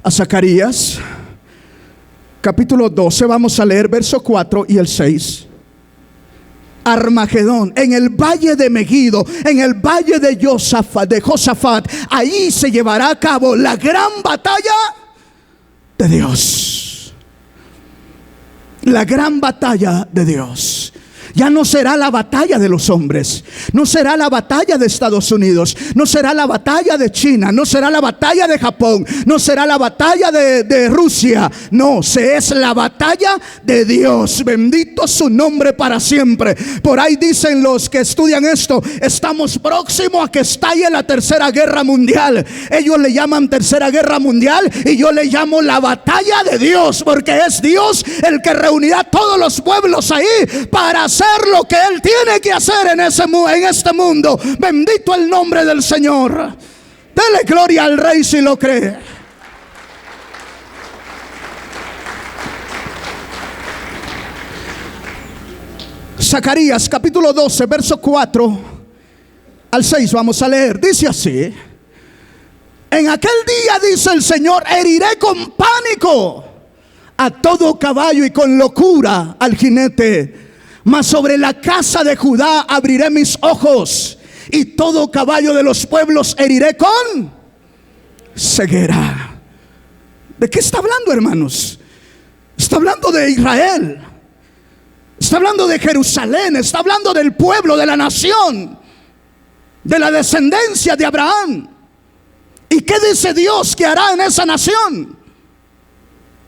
a Zacarías capítulo 12. Vamos a leer verso 4 y el 6. Armagedón, en el valle de Megiddo, en el valle de Josafat, ahí se llevará a cabo la gran batalla de Dios. La gran batalla de Dios. Ya no será la batalla de los hombres, no será la batalla de Estados Unidos, no será la batalla de China, no será la batalla de Japón, no será la batalla de Rusia. No, es la batalla de Dios. Bendito su nombre para siempre. Por ahí dicen los que estudian esto: estamos próximos a que estalle la tercera guerra mundial. Ellos le llaman tercera guerra mundial y yo le llamo la batalla de Dios, porque es Dios el que reunirá a todos los pueblos ahí para hacer lo que Él tiene que hacer en este mundo. Bendito el nombre del Señor. Dele gloria al Rey si lo cree. Zacarías capítulo 12 verso 4 al 6 vamos a leer. Dice así: en aquel día, dice el Señor, heriré con pánico a todo caballo y con locura al jinete. Mas sobre la casa de Judá abriré mis ojos y todo caballo de los pueblos heriré con ceguera. ¿De qué está hablando, hermanos? Está hablando de Israel, está hablando de Jerusalén, está hablando del pueblo, de la nación, de la descendencia de Abraham. ¿Y qué dice Dios que hará en esa nación?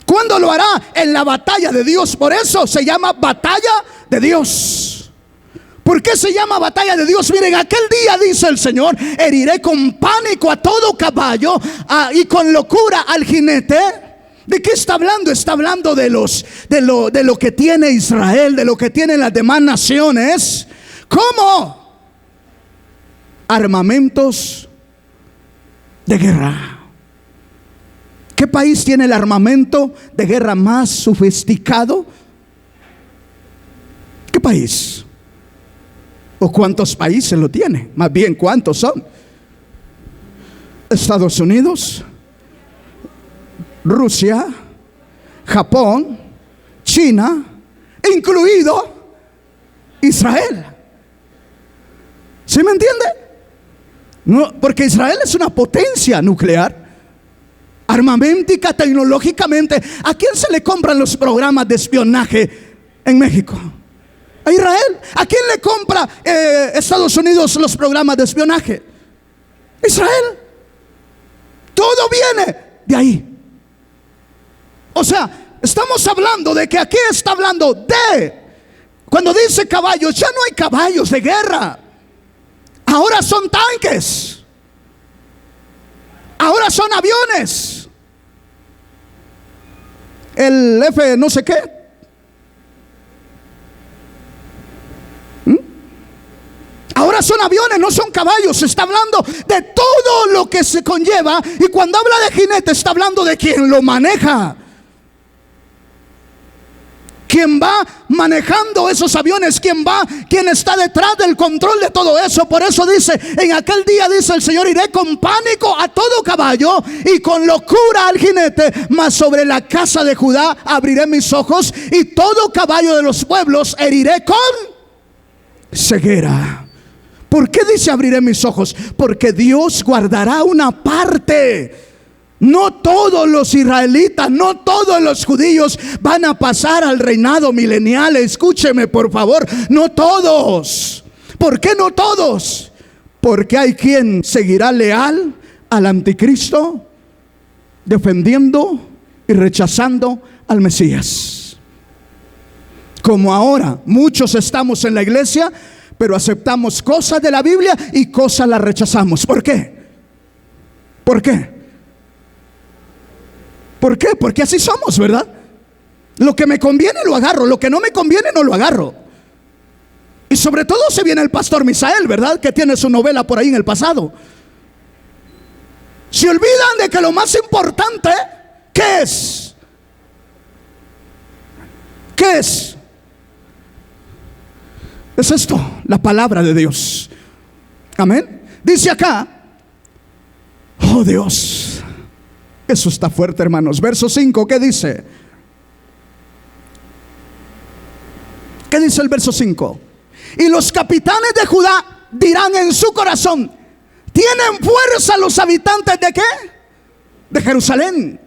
¿Cuándo lo hará? En la batalla de Dios. Por eso se llama batalla de Dios. ¿Por qué se llama batalla de Dios? Miren, aquel día, dice el Señor, heriré con pánico a todo caballo y con locura al jinete. ¿De qué está hablando? Está hablando de lo que tiene Israel, de lo que tienen las demás naciones. ¿Cómo? Armamentos de guerra. ¿Qué país tiene el armamento de guerra más sofisticado? ¿Qué país? ¿O cuántos países lo tiene? Más bien, ¿cuántos son? Estados Unidos, Rusia, Japón, China, incluido Israel. ¿Sí me entiende? No, porque Israel es una potencia nuclear, armamentica, tecnológicamente. ¿A quién se le compran los programas de espionaje en México? A Israel. ¿A quién le compra Estados Unidos los programas de espionaje? Israel. Todo viene de ahí. O sea, estamos hablando de que aquí está hablando de, cuando dice caballos, ya no hay caballos de guerra. Ahora son tanques. Ahora son aviones. El F no sé qué. Ahora son aviones, no son caballos. Se está hablando de todo lo que se conlleva. Y cuando habla de jinete, está hablando de quien lo maneja, quien va manejando esos aviones, quien está detrás del control de todo eso. Por eso dice, en aquel día, dice el Señor, iré con pánico a todo caballo y con locura al jinete, mas sobre la casa de Judá abriré mis ojos y todo caballo de los pueblos heriré con ceguera. ¿Por qué dice abriré mis ojos? Porque Dios guardará una parte. No todos los israelitas, no todos los judíos van a pasar al reinado milenial. Escúcheme, por favor, no todos. ¿Por qué no todos? Porque hay quien seguirá leal al anticristo, defendiendo y rechazando al Mesías. Como ahora muchos estamos en la iglesia, pero aceptamos cosas de la Biblia y cosas las rechazamos. ¿Por qué? ¿Por qué? ¿Por qué? Porque así somos, ¿verdad? Lo que me conviene lo agarro, lo que no me conviene no lo agarro. Y sobre todo se viene el pastor Misael, ¿verdad? Que tiene su novela por ahí en el pasado. Se olvidan de que lo más importante, ¿qué es? ¿Qué es? Es esto, la palabra de Dios. Amén. Dice acá, oh Dios, eso está fuerte, hermanos. Verso 5, ¿qué dice? ¿Qué dice el verso 5? Y los capitanes de Judá dirán en su corazón, ¿tienen fuerza los habitantes de qué? De Jerusalén.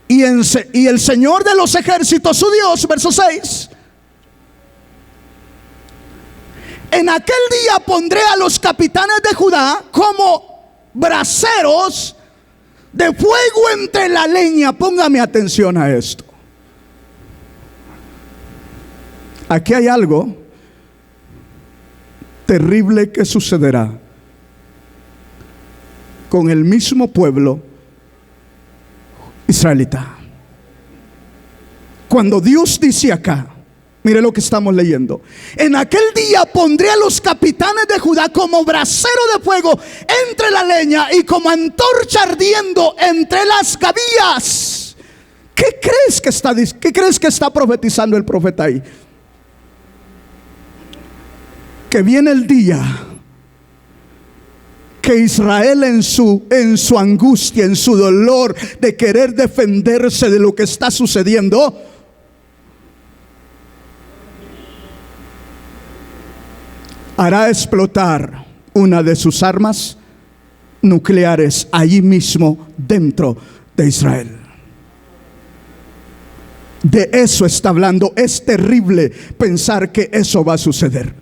Y el Señor de los ejércitos, su Dios, verso 6, en aquel día pondré a los capitanes de Judá como braseros de fuego entre la leña. Póngame atención a esto. Aquí hay algo terrible que sucederá con el mismo pueblo israelita. Cuando Dios dice acá, mire lo que estamos leyendo: en aquel día pondré a los capitanes de Judá como brasero de fuego entre la leña y como antorcha ardiendo entre las gavillas. ¿Qué crees que está profetizando el profeta ahí? Que viene el día que Israel en su angustia, en su dolor de querer defenderse de lo que está sucediendo, hará explotar una de sus armas nucleares allí mismo dentro de Israel. De eso está hablando. Es terrible pensar que eso va a suceder.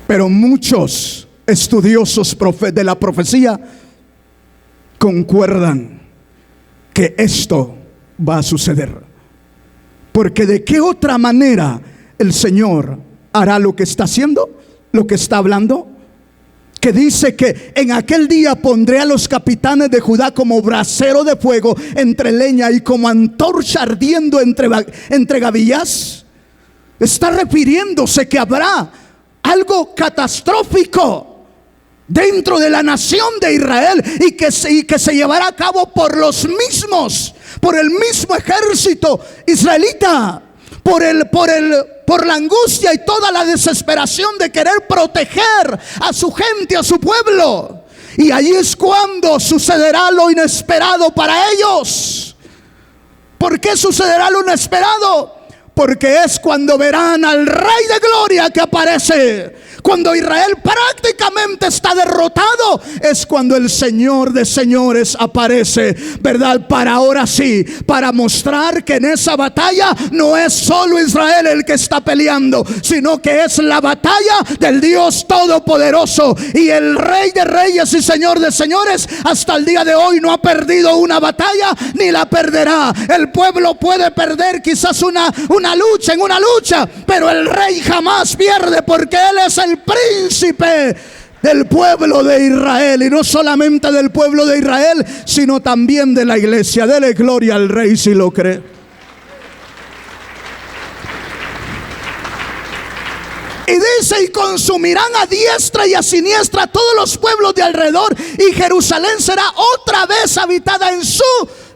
Pero muchos estudiosos de la profecía concuerdan que esto va a suceder. Porque de qué otra manera el Señor hará lo que está haciendo, lo que está hablando. Que dice que en aquel día pondré a los capitanes de Judá como brasero de fuego entre leña y como antorcha ardiendo entre gavillas. Está refiriéndose que habrá algo catastrófico dentro de la nación de Israel y que se llevará a cabo por el mismo ejército israelita, por la angustia y toda la desesperación de querer proteger a su gente, a su pueblo. Y allí es cuando sucederá lo inesperado para ellos. ¿Por qué sucederá lo inesperado? Porque es cuando verán al Rey de Gloria que aparece. Cuando Israel prácticamente está derrotado, es cuando el Señor de señores aparece, ¿verdad? Para ahora sí, para mostrar que en esa batalla no es solo Israel el que está peleando, sino que es la batalla del Dios Todopoderoso. Y el Rey de Reyes y Señor de señores hasta el día de hoy no ha perdido una batalla ni la perderá. El pueblo puede perder quizás una lucha, pero el Rey jamás pierde, porque Él es el príncipe del pueblo de Israel. Y no solamente del pueblo de Israel, sino también de la iglesia. Dele gloria al Rey si lo cree. Y dice: y consumirán a diestra y a siniestra a todos los pueblos de alrededor, y Jerusalén será otra vez habitada en su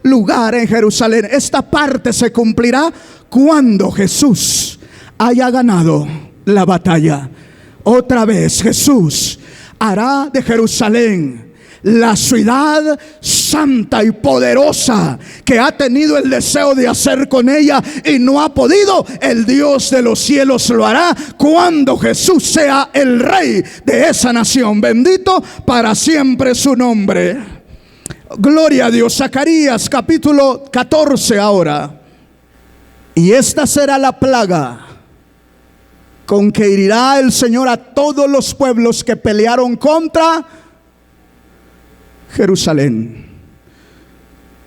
lugar. En Jerusalén, esta parte se cumplirá cuando Jesús haya ganado la batalla. Otra vez Jesús hará de Jerusalén la ciudad santa y poderosa que ha tenido el deseo de hacer con ella y no ha podido. El Dios de los cielos lo hará cuando Jesús sea el Rey de esa nación. Bendito para siempre su nombre. Gloria a Dios. Zacarías capítulo 14 ahora. Y esta será la plaga con que herirá el Señor a todos los pueblos que pelearon contra Jerusalén.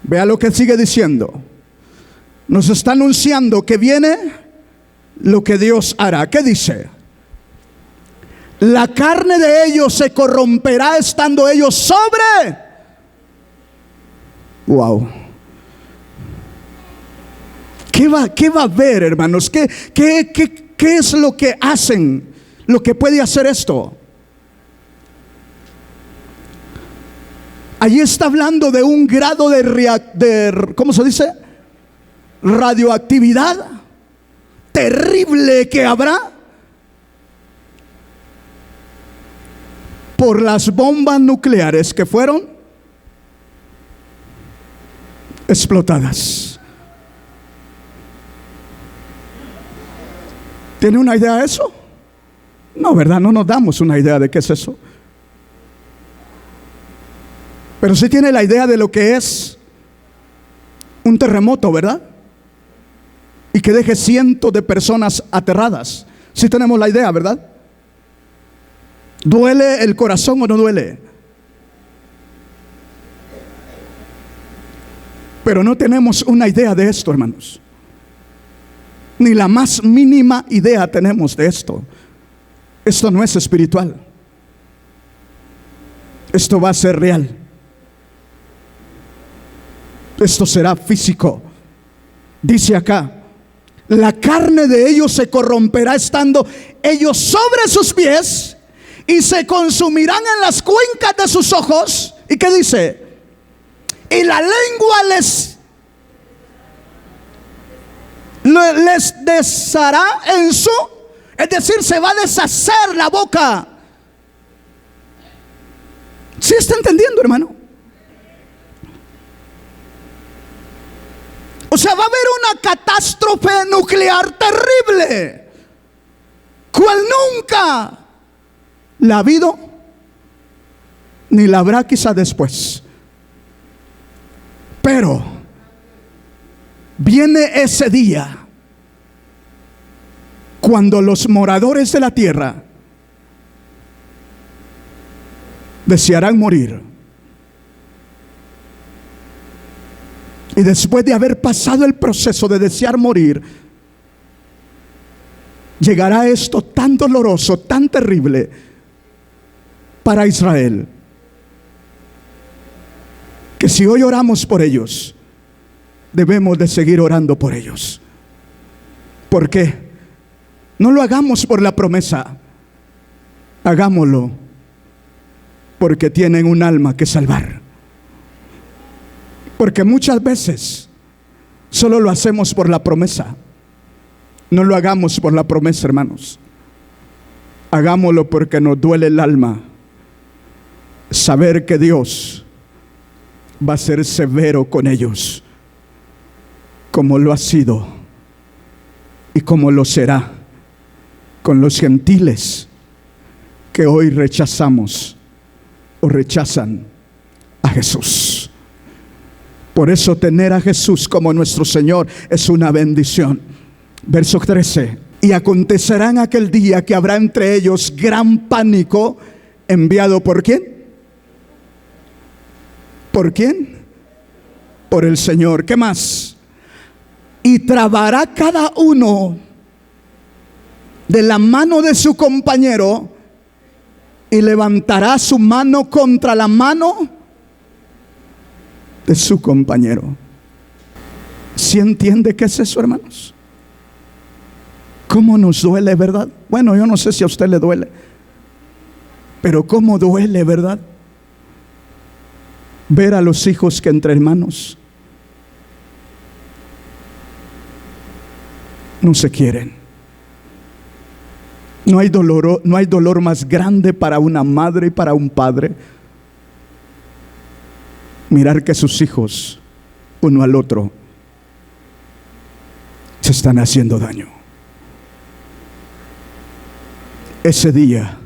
Vea lo que sigue diciendo. Nos está anunciando que viene lo que Dios hará. ¿Qué dice? La carne de ellos se corromperá estando ellos sobre. Wow. ¿Qué va a haber, hermanos? ¿Qué es lo que hacen? Lo que puede hacer esto. Allí está hablando de un grado de ¿cómo se dice? Radioactividad terrible que habrá por las bombas nucleares que fueron explotadas. ¿Tiene una idea de eso? No, ¿verdad? No nos damos una idea de qué es eso. Pero sí tiene la idea de lo que es un terremoto, ¿verdad? Y que deje cientos de personas aterradas. Sí tenemos la idea, ¿verdad? ¿Duele el corazón o no duele? Pero no tenemos una idea de esto, hermanos. Ni la más mínima idea tenemos de esto. Esto no es espiritual. Esto va a ser real. Esto será físico. Dice acá: la carne de ellos se corromperá estando ellos sobre sus pies, y se consumirán en las cuencas de sus ojos. ¿Y qué dice? Y la lengua les deshará en su, es decir, se va a deshacer la boca. ¿Sí está entendiendo, hermano? O sea, va a haber una catástrofe nuclear terrible. cual nunca la ha habido, ni la habrá quizá después. Pero viene ese día cuando los moradores de la tierra desearán morir. Y después de haber pasado el proceso de desear morir, llegará esto tan doloroso, tan terrible para Israel, que si hoy oramos por ellos, debemos de seguir orando por ellos. ¿Por qué? No lo hagamos por la promesa, hagámoslo porque tienen un alma que salvar. Porque muchas veces solo lo hacemos por la promesa. No lo hagamos por la promesa, hermanos. Hagámoslo porque nos duele el alma saber que Dios va a ser severo con ellos, como lo ha sido y como lo será con los gentiles que hoy rechazamos o rechazan a Jesús. Por eso tener a Jesús como nuestro Señor es una bendición. Verso 13: y acontecerá en aquel día que habrá entre ellos gran pánico, enviado ¿por quién? ¿Por quién? Por el Señor. ¿Qué más? Y trabará cada uno de la mano de su compañero y levantará su mano contra la mano de su compañero. ¿Sí entiende qué es eso, hermanos? ¿Cómo nos duele, verdad? Bueno, yo no sé si a usted le duele, pero cómo duele, ¿verdad? Ver a los hijos que entre hermanos no se quieren. No hay dolor más grande para una madre y para un padre mirar que sus hijos, uno al otro, se están haciendo daño. Ese día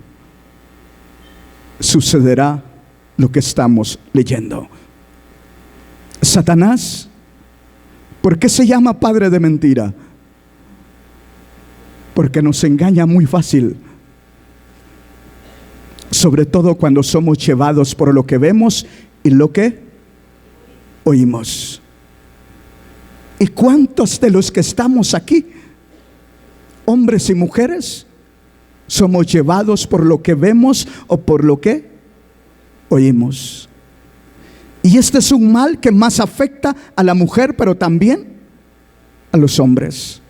sucederá lo que estamos leyendo. Satanás, ¿por qué se llama padre de mentira? Porque nos engaña muy fácil, sobre todo cuando somos llevados por lo que vemos y lo que oímos. ¿Y cuántos de los que estamos aquí, hombres y mujeres, somos llevados por lo que vemos o por lo que oímos? Y este es un mal que más afecta a la mujer, pero también a los hombres,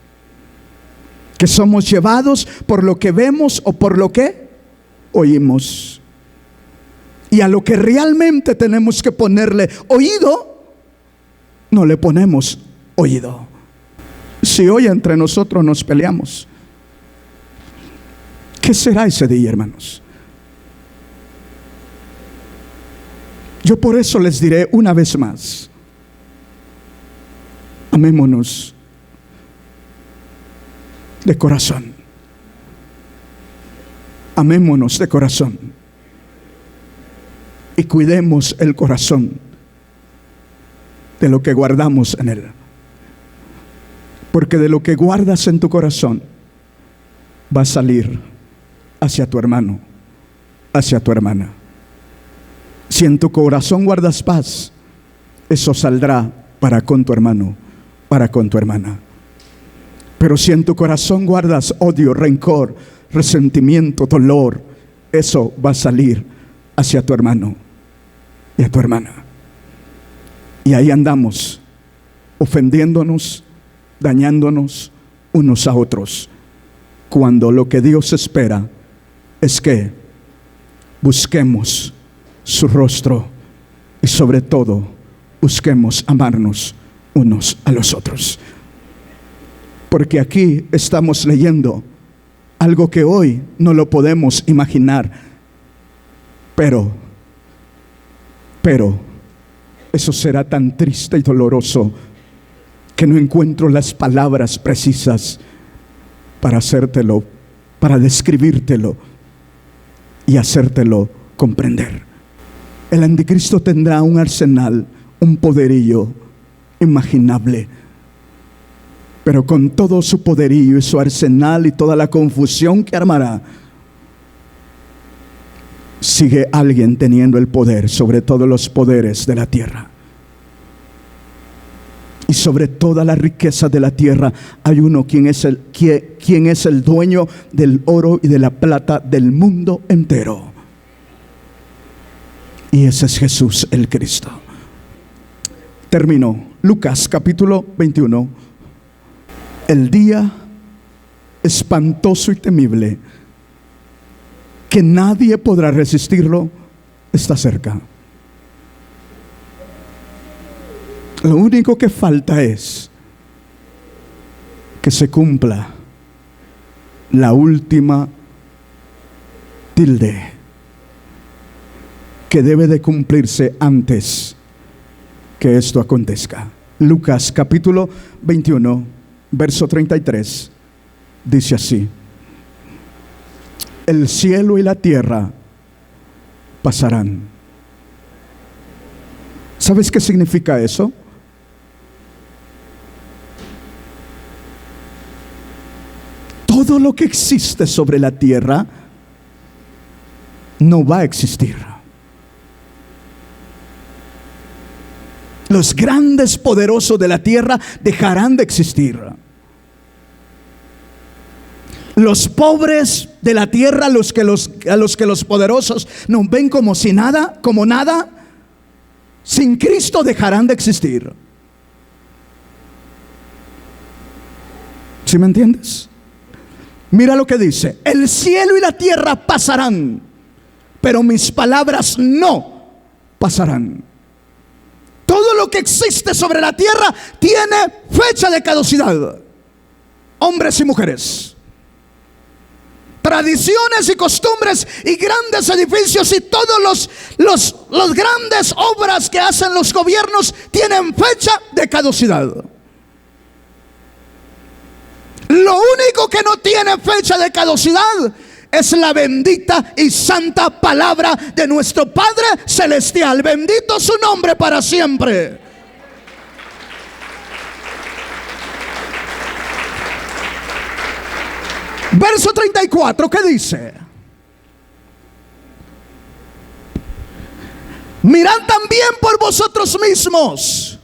que somos llevados por lo que vemos o por lo que oímos. Y a lo que realmente tenemos que ponerle oído, no le ponemos oído. Si hoy entre nosotros nos peleamos, ¿qué será ese día, hermanos? Yo por eso les diré una vez más: amémonos de corazón. Amémonos de corazón. Y cuidemos el corazón de lo que guardamos en él. Porque de lo que guardas en tu corazón va a salir hacia tu hermano, hacia tu hermana. Si en tu corazón guardas paz, eso saldrá para con tu hermano, para con tu hermana. Pero si en tu corazón guardas odio, rencor, resentimiento, dolor, eso va a salir hacia tu hermano y a tu hermana. Y ahí andamos, ofendiéndonos, dañándonos unos a otros, cuando lo que Dios espera es que busquemos su rostro y sobre todo busquemos amarnos unos a los otros. Porque aquí estamos leyendo algo que hoy no lo podemos imaginar, pero eso será tan triste y doloroso que no encuentro las palabras precisas para hacértelo para describírtelo y hacértelo comprender. El anticristo tendrá un arsenal, un poderío imaginable, pero con todo su poderío y su arsenal y toda la confusión que armará, sigue alguien teniendo el poder sobre todos los poderes de la tierra. Y sobre toda la riqueza de la tierra hay uno quien es el dueño del oro y de la plata del mundo entero. Y ese es Jesús el Cristo. Terminó. Lucas capítulo 21. El día espantoso y temible, que nadie podrá resistirlo, está cerca. Lo único que falta es que se cumpla la última tilde, que debe de cumplirse antes que esto acontezca. Lucas capítulo 21, verso 33, dice así: el cielo y la tierra pasarán. ¿Sabes qué significa eso? Todo lo que existe sobre la tierra no va a existir. Los grandes poderosos de la tierra dejarán de existir. Los pobres de la tierra, a los que los poderosos nos ven como si nada, como nada, sin Cristo dejarán de existir. ¿Sí me entiendes? Mira lo que dice: el cielo y la tierra pasarán, pero mis palabras no pasarán. Todo lo que existe sobre la tierra tiene fecha de caducidad. Hombres y mujeres, tradiciones y costumbres y grandes edificios y todos los grandes obras que hacen los gobiernos tienen fecha de caducidad. Lo único que no tiene fecha de caducidad es la bendita y santa palabra de nuestro Padre Celestial. Bendito su nombre para siempre. Verso 34, ¿qué dice? Mirad también por vosotros mismos,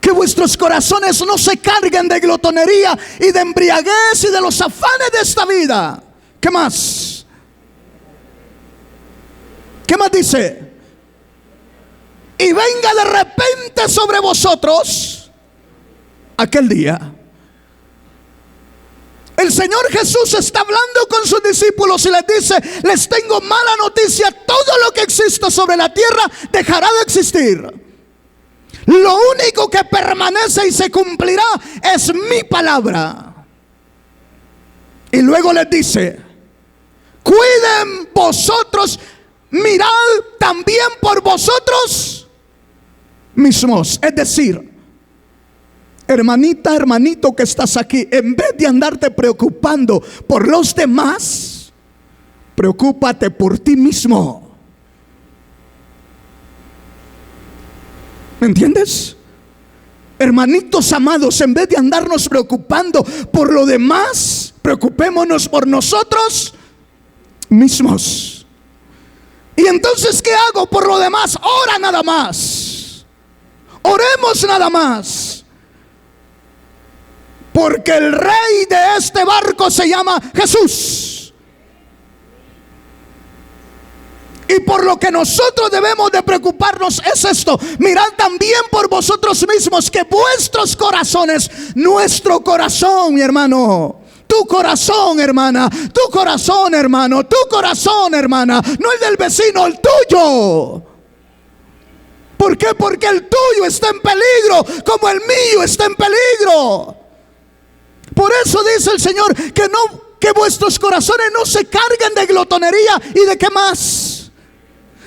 que vuestros corazones no se carguen de glotonería y de embriaguez y de los afanes de esta vida. ¿Qué más? ¿Qué más dice? Y venga de repente sobre vosotros aquel día. El Señor Jesús está hablando con sus discípulos y les dice: les tengo mala noticia, todo lo que existe sobre la tierra dejará de existir. Lo único que permanece y se cumplirá es mi palabra. Y luego les dice: cuiden vosotros, mirad también por vosotros mismos. Es decir, hermanita, hermanito que estás aquí, en vez de andarte preocupando por los demás, preocúpate por ti mismo. ¿Me entiendes? Hermanitos amados, en vez de andarnos preocupando por lo demás, preocupémonos por nosotros mismos. Y entonces, ¿qué hago por lo demás? Ora nada más. Oremos nada más. Porque el rey de este barco se llama Jesús. Y por lo que nosotros debemos de preocuparnos es esto: mirad también por vosotros mismos, que vuestros corazones, nuestro corazón, mi hermano, tu corazón, hermana, tu corazón, hermano, tu corazón, hermana, no el del vecino, el tuyo. ¿Por qué? Porque el tuyo está en peligro, como el mío está en peligro. Por eso dice el Señor que vuestros corazones no se carguen de glotonería y de qué más.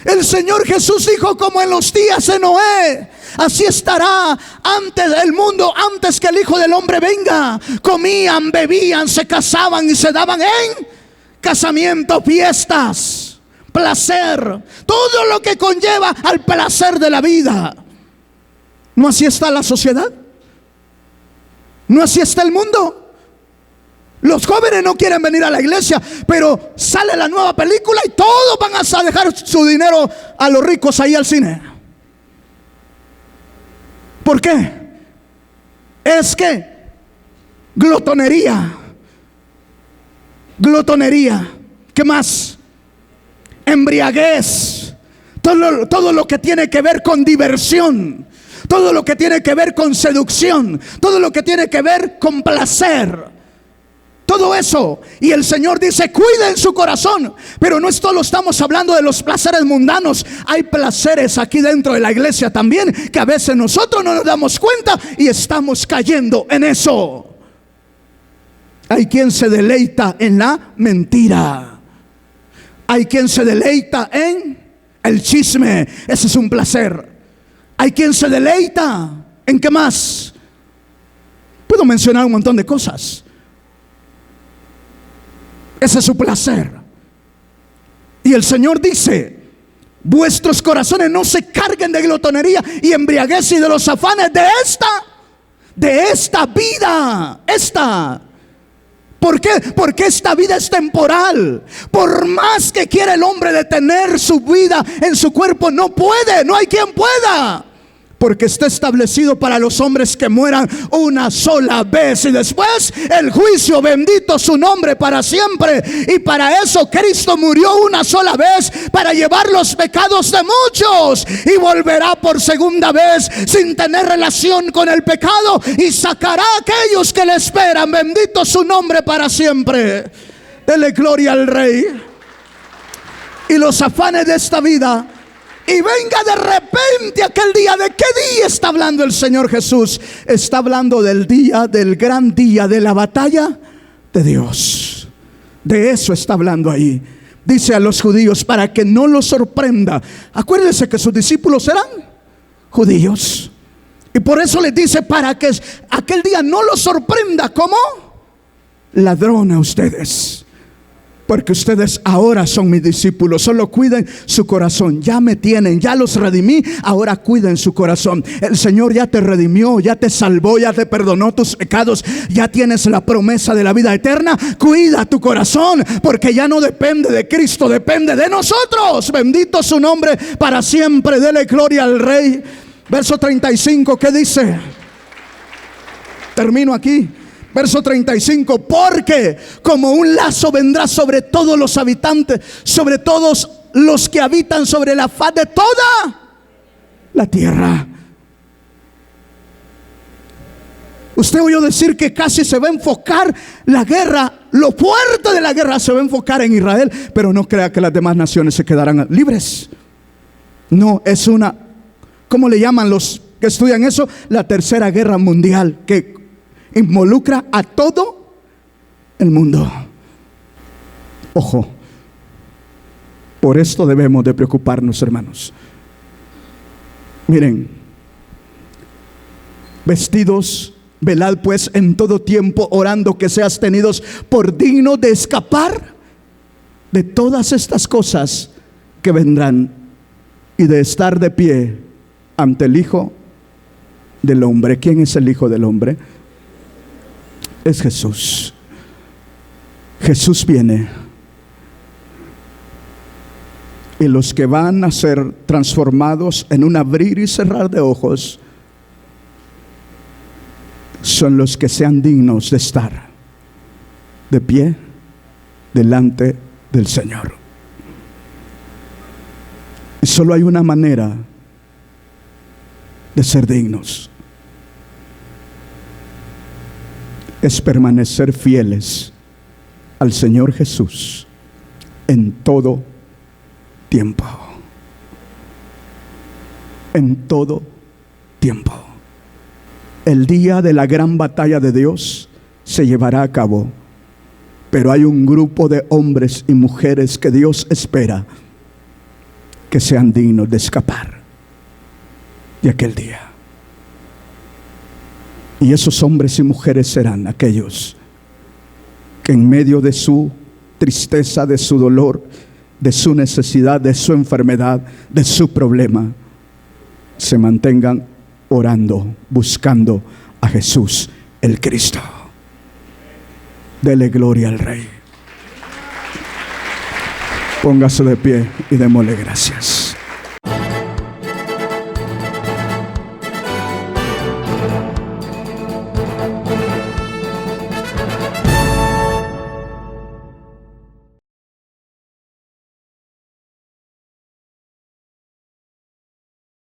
El Señor Jesús dijo: como en los días de Noé, así estará antes del mundo, antes que el Hijo del Hombre venga. Comían, bebían, se casaban y se daban en casamiento, fiestas, placer, todo lo que conlleva al placer de la vida. ¿No así está la sociedad? ¿No así está el mundo? Los jóvenes no quieren venir a la iglesia, pero sale la nueva película y todos van a dejar su dinero a los ricos ahí al cine. ¿Por qué? Es que glotonería. ¿Qué más? Embriaguez. Todo lo que tiene que ver con diversión, todo lo que tiene que ver con seducción, todo lo que tiene que ver con placer. Todo eso. Y el Señor dice: cuiden su corazón. Pero no solo estamos hablando de los placeres mundanos. Hay placeres aquí dentro de la iglesia también, que a veces nosotros no nos damos cuenta y estamos cayendo en eso. Hay quien se deleita en la mentira. Hay quien se deleita en el chisme. Ese es un placer. Hay quien se deleita en ¿qué más? Puedo mencionar un montón de cosas. Ese es su placer. Y el Señor dice: vuestros corazones no se carguen de glotonería y embriaguez y de los afanes de esta vida. ¿Por qué? Porque esta vida es temporal. Por más que quiera el hombre detener su vida en su cuerpo, no puede, no hay quien pueda. Porque está establecido para los hombres que mueran una sola vez y después el juicio, bendito su nombre para siempre. Y para eso Cristo murió una sola vez, para llevar los pecados de muchos, y volverá por segunda vez sin tener relación con el pecado y sacará a aquellos que le esperan, bendito su nombre para siempre. Dele gloria al Rey. Y los afanes de esta vida, y venga de repente aquel día. ¿De qué día está hablando el Señor Jesús? Está hablando del día, del gran día de la batalla de Dios. De eso está hablando ahí. Dice a los judíos para que no los sorprenda. Acuérdense que sus discípulos eran judíos, y por eso les dice para que aquel día no los sorprenda como ladrón a ustedes. Porque ustedes ahora son mis discípulos. Solo cuiden su corazón. Ya me tienen, ya los redimí. Ahora cuiden su corazón. El Señor ya te redimió, ya te salvó, ya te perdonó tus pecados. Ya tienes la promesa de la vida eterna. Cuida tu corazón, porque ya no depende de Cristo, depende de nosotros. Bendito su nombre para siempre. Dele gloria al Rey. Verso 35, ¿qué dice? Termino aquí. Verso 35, porque como un lazo vendrá sobre todos los habitantes, sobre todos los que habitan sobre la faz de toda la tierra. Usted oyó decir que casi se va a enfocar la guerra, lo fuerte de la guerra se va a enfocar en Israel, pero no crea que las demás naciones se quedarán libres. No, es una, ¿cómo le llaman los que estudian eso? La tercera guerra mundial, que involucra a todo el mundo. Ojo, por esto debemos de preocuparnos, hermanos. Miren, vestidos, velad pues en todo tiempo, orando que seas tenidos por dignos de escapar de todas estas cosas que vendrán y de estar de pie ante el Hijo del Hombre. ¿Quién es el Hijo del Hombre? Es Jesús. Jesús viene. Y los que van a ser transformados en un abrir y cerrar de ojos son los que sean dignos de estar de pie delante del Señor. Y solo hay una manera de ser dignos: es permanecer fieles al Señor Jesús en todo tiempo. En todo tiempo. El día de la gran batalla de Dios se llevará a cabo, pero hay un grupo de hombres y mujeres que Dios espera que sean dignos de escapar de aquel día. Y esos hombres y mujeres serán aquellos que en medio de su tristeza, de su dolor, de su necesidad, de su enfermedad, de su problema, se mantengan orando, buscando a Jesús el Cristo. Dele gloria al Rey. Póngase de pie y démosle gracias.